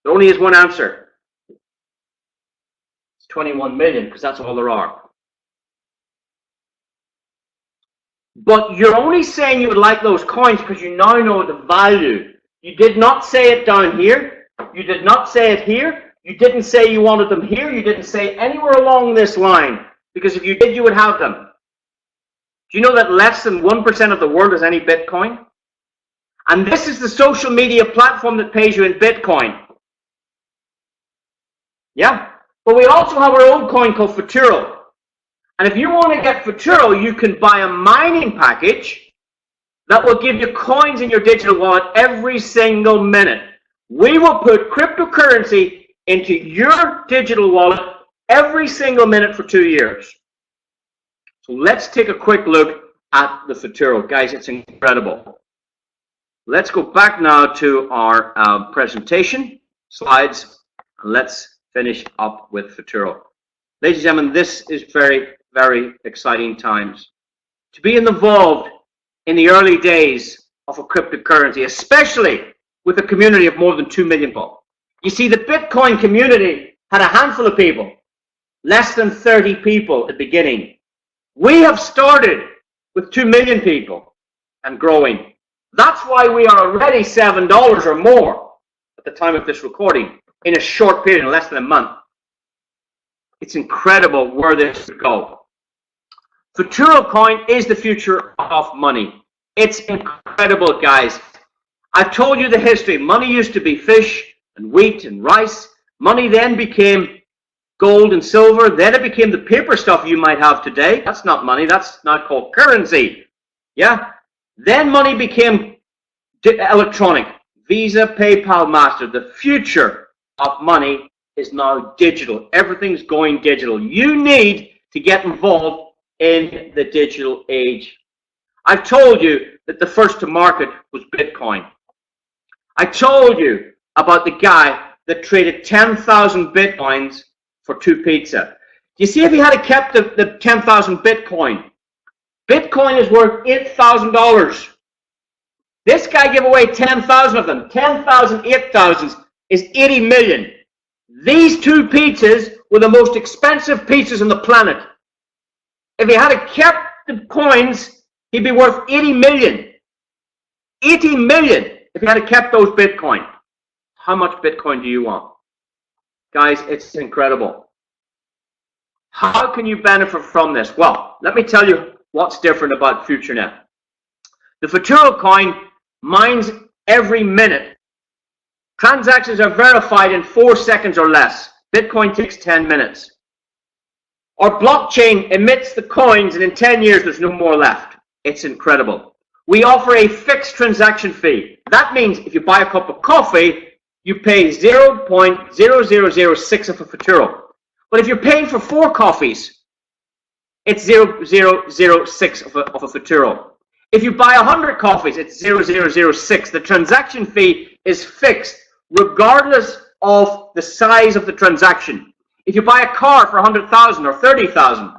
There only is one answer. It's 21 million, because that's all there are. But you're only saying you would like those coins because you now know the value. You did not say it down here. You did not say it here. You didn't say you wanted them here. You didn't say anywhere along this line. Because if you did, you would have them. Do you know that less than 1% of the world has any Bitcoin? And this is the social media platform that pays you in Bitcoin. Yeah. But we also have our own coin called Futuro. And if you want to get Futuro, you can buy a mining package that will give you coins in your digital wallet every single minute. We will put cryptocurrency into your digital wallet every single minute for 2 years. So let's take a quick look at the Futuro. Guys, it's incredible. Let's go back now to our presentation slides. And let's finish up with Futuro. Ladies and gentlemen, this is very, very exciting times. To be involved in the early days of a cryptocurrency, especially with a community of more than 2 million people. You see, the Bitcoin community had a handful of people, less than 30 people at the beginning. We have started with 2 million people and growing. That's why we are already $7 or more at the time of this recording in a short period, in less than a month. It's incredible where this could go. Futuro coin is the future of money. It's incredible, guys. I've told you the history. Money used to be fish and wheat and rice. Money then became gold and silver. Then it became the paper stuff you might have today. That's not money. That's not called currency. Yeah. Then money became electronic. Visa, PayPal, Master. The future of money is now digital. Everything's going digital. You need to get involved in the digital age. I've told you that the first to market was Bitcoin. I told you about the guy that traded 10,000 Bitcoins for 2 pizza. You see, if he had kept the 10,000 Bitcoin, Bitcoin is worth $8,000. This guy gave away 10,000 of them. 10,000, 8,000 is 80 million. These 2 pizzas were the most expensive pizzas on the planet. If he had kept the coins, he'd be worth 80 million. 80 million if he had kept those Bitcoin. How much Bitcoin do you want? Guys, it's incredible. How can you benefit from this? Well, let me tell you what's different about Futurenet. The Futuro coin mines every minute. Transactions are verified in 4 seconds or less. Bitcoin takes 10 minutes. Our blockchain emits the coins, and in 10 years, there's no more left. It's incredible. We offer a fixed transaction fee. That means if you buy a cup of coffee, you pay 0.0006 of a Futuro. But if you're paying for 4 coffees, it's 0.006 of a Futuro. If you buy 100 coffees, it's 0.006. The transaction fee is fixed regardless of the size of the transaction. If you buy a car for 100,000 or 30,000,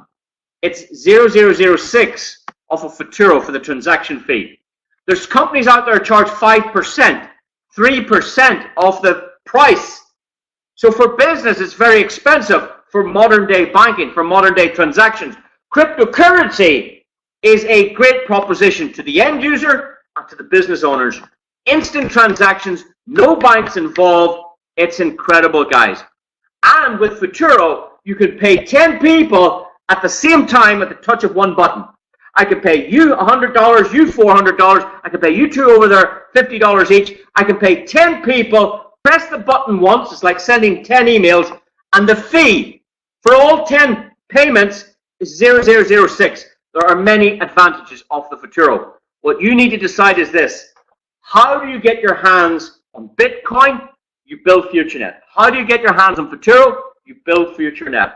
it's 0.006 of a Futuro for the transaction fee. There's companies out there that charge 5%, 3% of the price. So for business, it's very expensive for modern day banking, for modern day transactions. Cryptocurrency is a great proposition to the end user and to the business owners. Instant transactions, no banks involved. It's incredible, guys. And with Futuro, you can pay 10 people at the same time at the touch of one button. I can pay you $100, you $400. I can pay you 2 over there, $50 each. I can pay 10 people, press the button once. It's like sending 10 emails. And the fee For all 10 payments is 0006. There are many advantages of the Futuro. What you need to decide is this. How do you get your hands on Bitcoin? You build Futurenet. How do you get your hands on Futuro? You build Futurenet.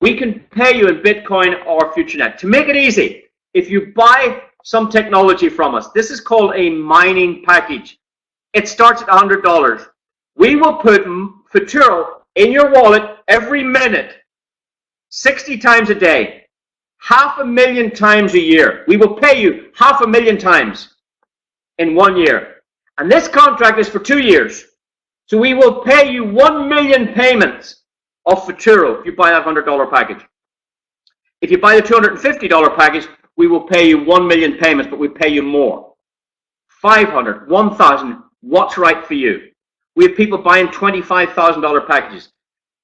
We can pay you in Bitcoin or Futurenet. To make it easy, if you buy some technology from us, this is called a mining package. It starts at $100. We will put Futuro in your wallet every minute, 60 times a day, 500,000 times a year. We will pay you 500,000 times in 1 year. And this contract is for 2 years. So we will pay you 1 million payments of Futuro if you buy that $100 package. If you buy the $250 package, we will pay you 1 million payments, but we pay you more. 500, 1,000, what's right for you? We have people buying $25,000 packages.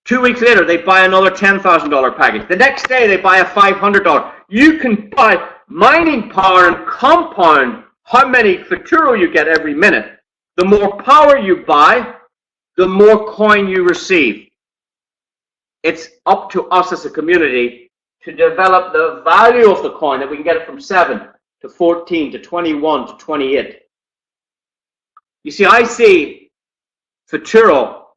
2 weeks later, they buy another $10,000 package. The next day, they buy a $500. You can buy mining power and compound how many Futuro you get every minute. The more power you buy, the more coin you receive. It's up to us as a community to develop the value of the coin, that we can get it from 7 to 14 to 21 to 28. You see, I see Futuro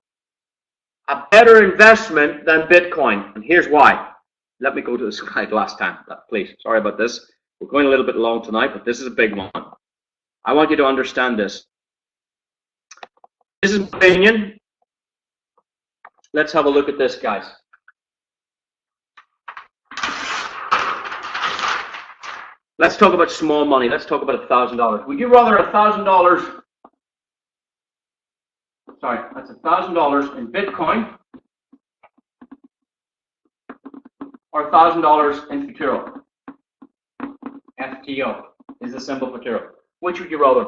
a better investment than Bitcoin, and here's why. Let me go to the slide last time, please. Sorry about this. We're going a little bit long tonight, but this is a big one. I want you to understand this. This is my opinion. Let's have a look at this, guys. Let's talk about small money. Let's talk about $1,000. Would you rather $1,000? Sorry, that's $1,000 in Bitcoin or $1,000 in Futuro? FTO is the symbol for Futuro. Which would you rather?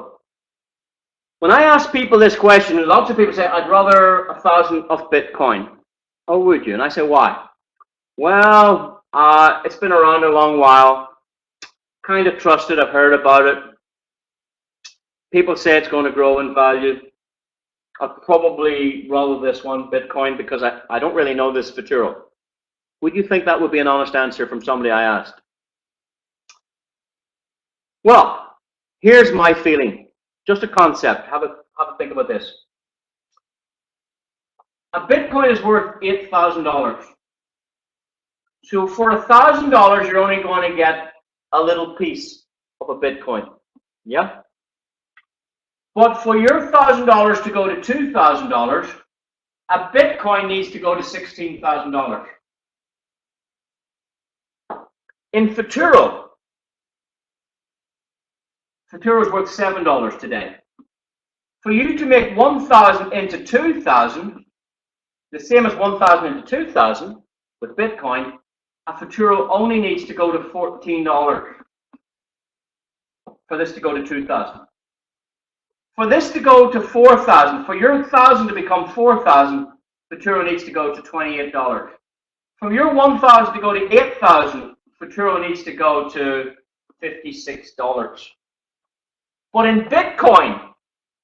When I ask people this question, lots of people say, I'd rather 1,000 of Bitcoin. Oh, would you? And I say, why? Well, it's been around a long while. Kind of trusted. I've heard about it. People say it's going to grow in value. I'd probably rather this one, Bitcoin, because I don't really know this Futuro. Would you think that would be an honest answer from somebody I asked? Well, here's my feeling. Just a concept. Have a think about this. A Bitcoin is worth $8,000. So for $1,000, you're only going to get a little piece of a Bitcoin. Yeah? But for your $1,000 to go to $2,000, a Bitcoin needs to go to $16,000. In Futuro is worth $7 today. For you to make 1,000 into 2,000, the same as 1,000 into 2,000 with Bitcoin, a Futuro only needs to go to $14 for this to go to 2,000. For this to go to 4,000, for your 1,000 to become 4,000, Futuro needs to go to $28. From your 1,000 to go to 8,000, Futuro needs to go to $56. But in Bitcoin,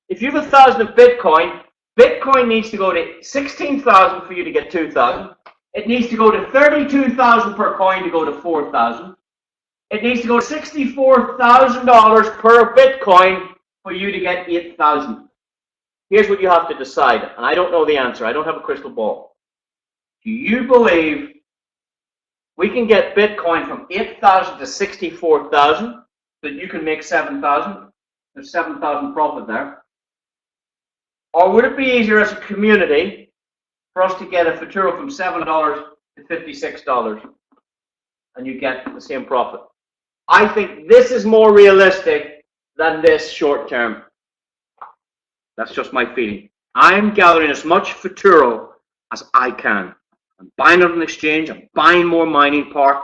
if you have 1,000 of Bitcoin, Bitcoin needs to go to 16,000 for you to get 2,000. It needs to go to 32,000 per coin to go to 4,000. It needs to go to $64,000 per Bitcoin for you to get 8,000. Here's what you have to decide, and I don't know the answer. I don't have a crystal ball. Do you believe we can get Bitcoin from 8,000 to 64,000 so that you can make 7,000? There's 7,000 profit there. Or would it be easier as a community for us to get a Futuro from $7 to $56 and you get the same profit? I think this is more realistic than this short term. That's just my feeling. I'm gathering as much Futuro as I can. I'm buying it on exchange. I'm buying more mining power.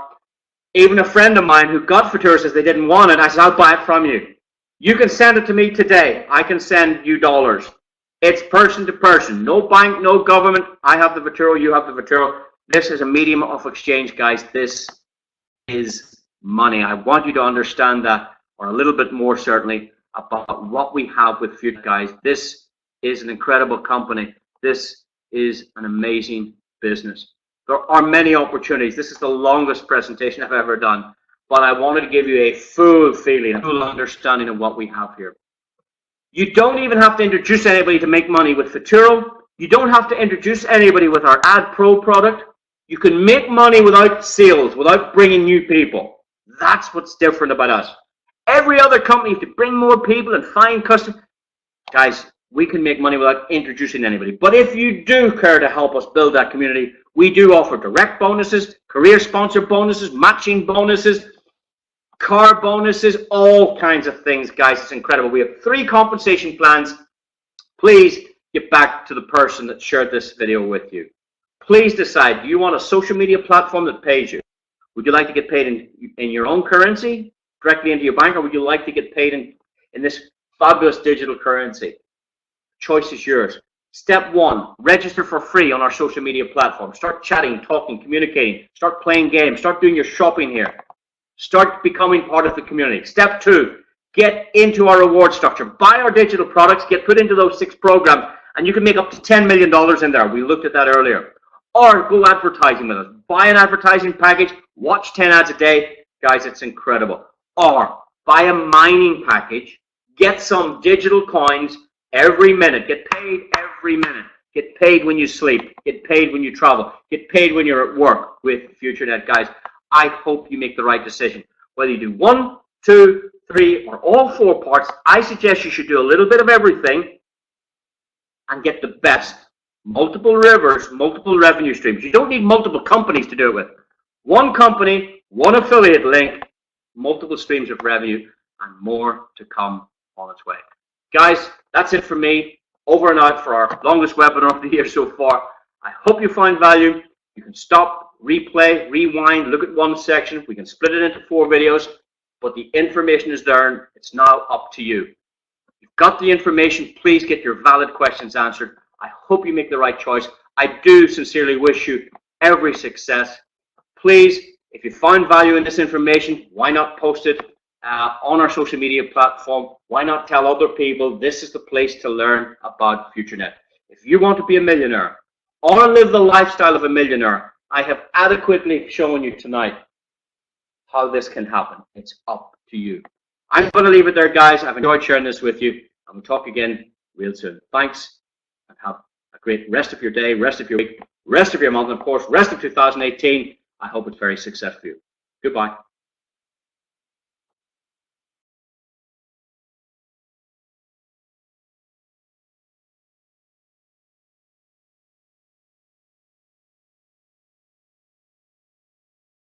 Even a friend of mine who got Futuro says they didn't want it. I said, I'll buy it from you. You can send it to me today. I can send you dollars. It's person to person. No bank, no government. I have the Futuro, you have the Futuro. This is a medium of exchange, guys. This is money. I want you to understand that, or a little bit more certainly, about what we have with Future, guys. This is an incredible company. This is an amazing business. There are many opportunities. This is the longest presentation I've ever done, but I wanted to give you a full feeling, a full understanding of what we have here. You don't even have to introduce anybody to make money with Futurenet. You don't have to introduce anybody with our Ad Pro product. You can make money without sales, without bringing new people. That's what's different about us. Every other company, if you bring more people and find customers, guys, we can make money without introducing anybody. But if you do care to help us build that community, we do offer direct bonuses, career sponsor bonuses, matching bonuses, car bonuses, all kinds of things, guys. It's incredible. We have 3 compensation plans. Please get back to the person that shared this video with you. Please decide, do you want a social media platform that pays you? Would you like to get paid in your own currency, directly into your bank, or would you like to get paid in this fabulous digital currency? Choice is yours. Step 1, register for free on our social media platform. Start chatting, talking, communicating. Start playing games. Start doing your shopping here. Start becoming part of the community. Step 2, get into our reward structure. Buy our digital products, get put into those 6 programs, and you can make up to $10 million in there. We looked at that earlier. Or go advertising with us. Buy an advertising package, watch 10 ads a day. Guys, it's incredible. Or buy a mining package, get some digital coins every minute. Get paid every minute. Get paid when you sleep. Get paid when you travel. Get paid when you're at work with Futurenet, guys. I hope you make the right decision. Whether you do 1, 2, 3, or all 4 parts, I suggest you should do a little bit of everything and get the best. Multiple rivers, multiple revenue streams. You don't need multiple companies to do it with. 1 company, 1 affiliate link, multiple streams of revenue, and more to come on its way. Guys, that's it for me. Over and out for our longest webinar of the year so far. I hope you find value. You can stop, replay, rewind, look at one section. We can split it into 4 videos, but the information is there. It's now up to you. You've got the information. Please get your valid questions answered. I hope you make the right choice. I do sincerely wish you every success. Please, if you find value in this information, why not post it on our social media platform? Why not tell other people this is the place to learn about Futurenet? If you want to be a millionaire or live the lifestyle of a millionaire, I have adequately shown you tonight how this can happen. It's up to you. I'm going to leave it there, guys. I've enjoyed sharing this with you. And we'll talk again real soon. Thanks, and have a great rest of your day, rest of your week, rest of your month, and of course, rest of 2018. I hope it's very successful for you. Goodbye.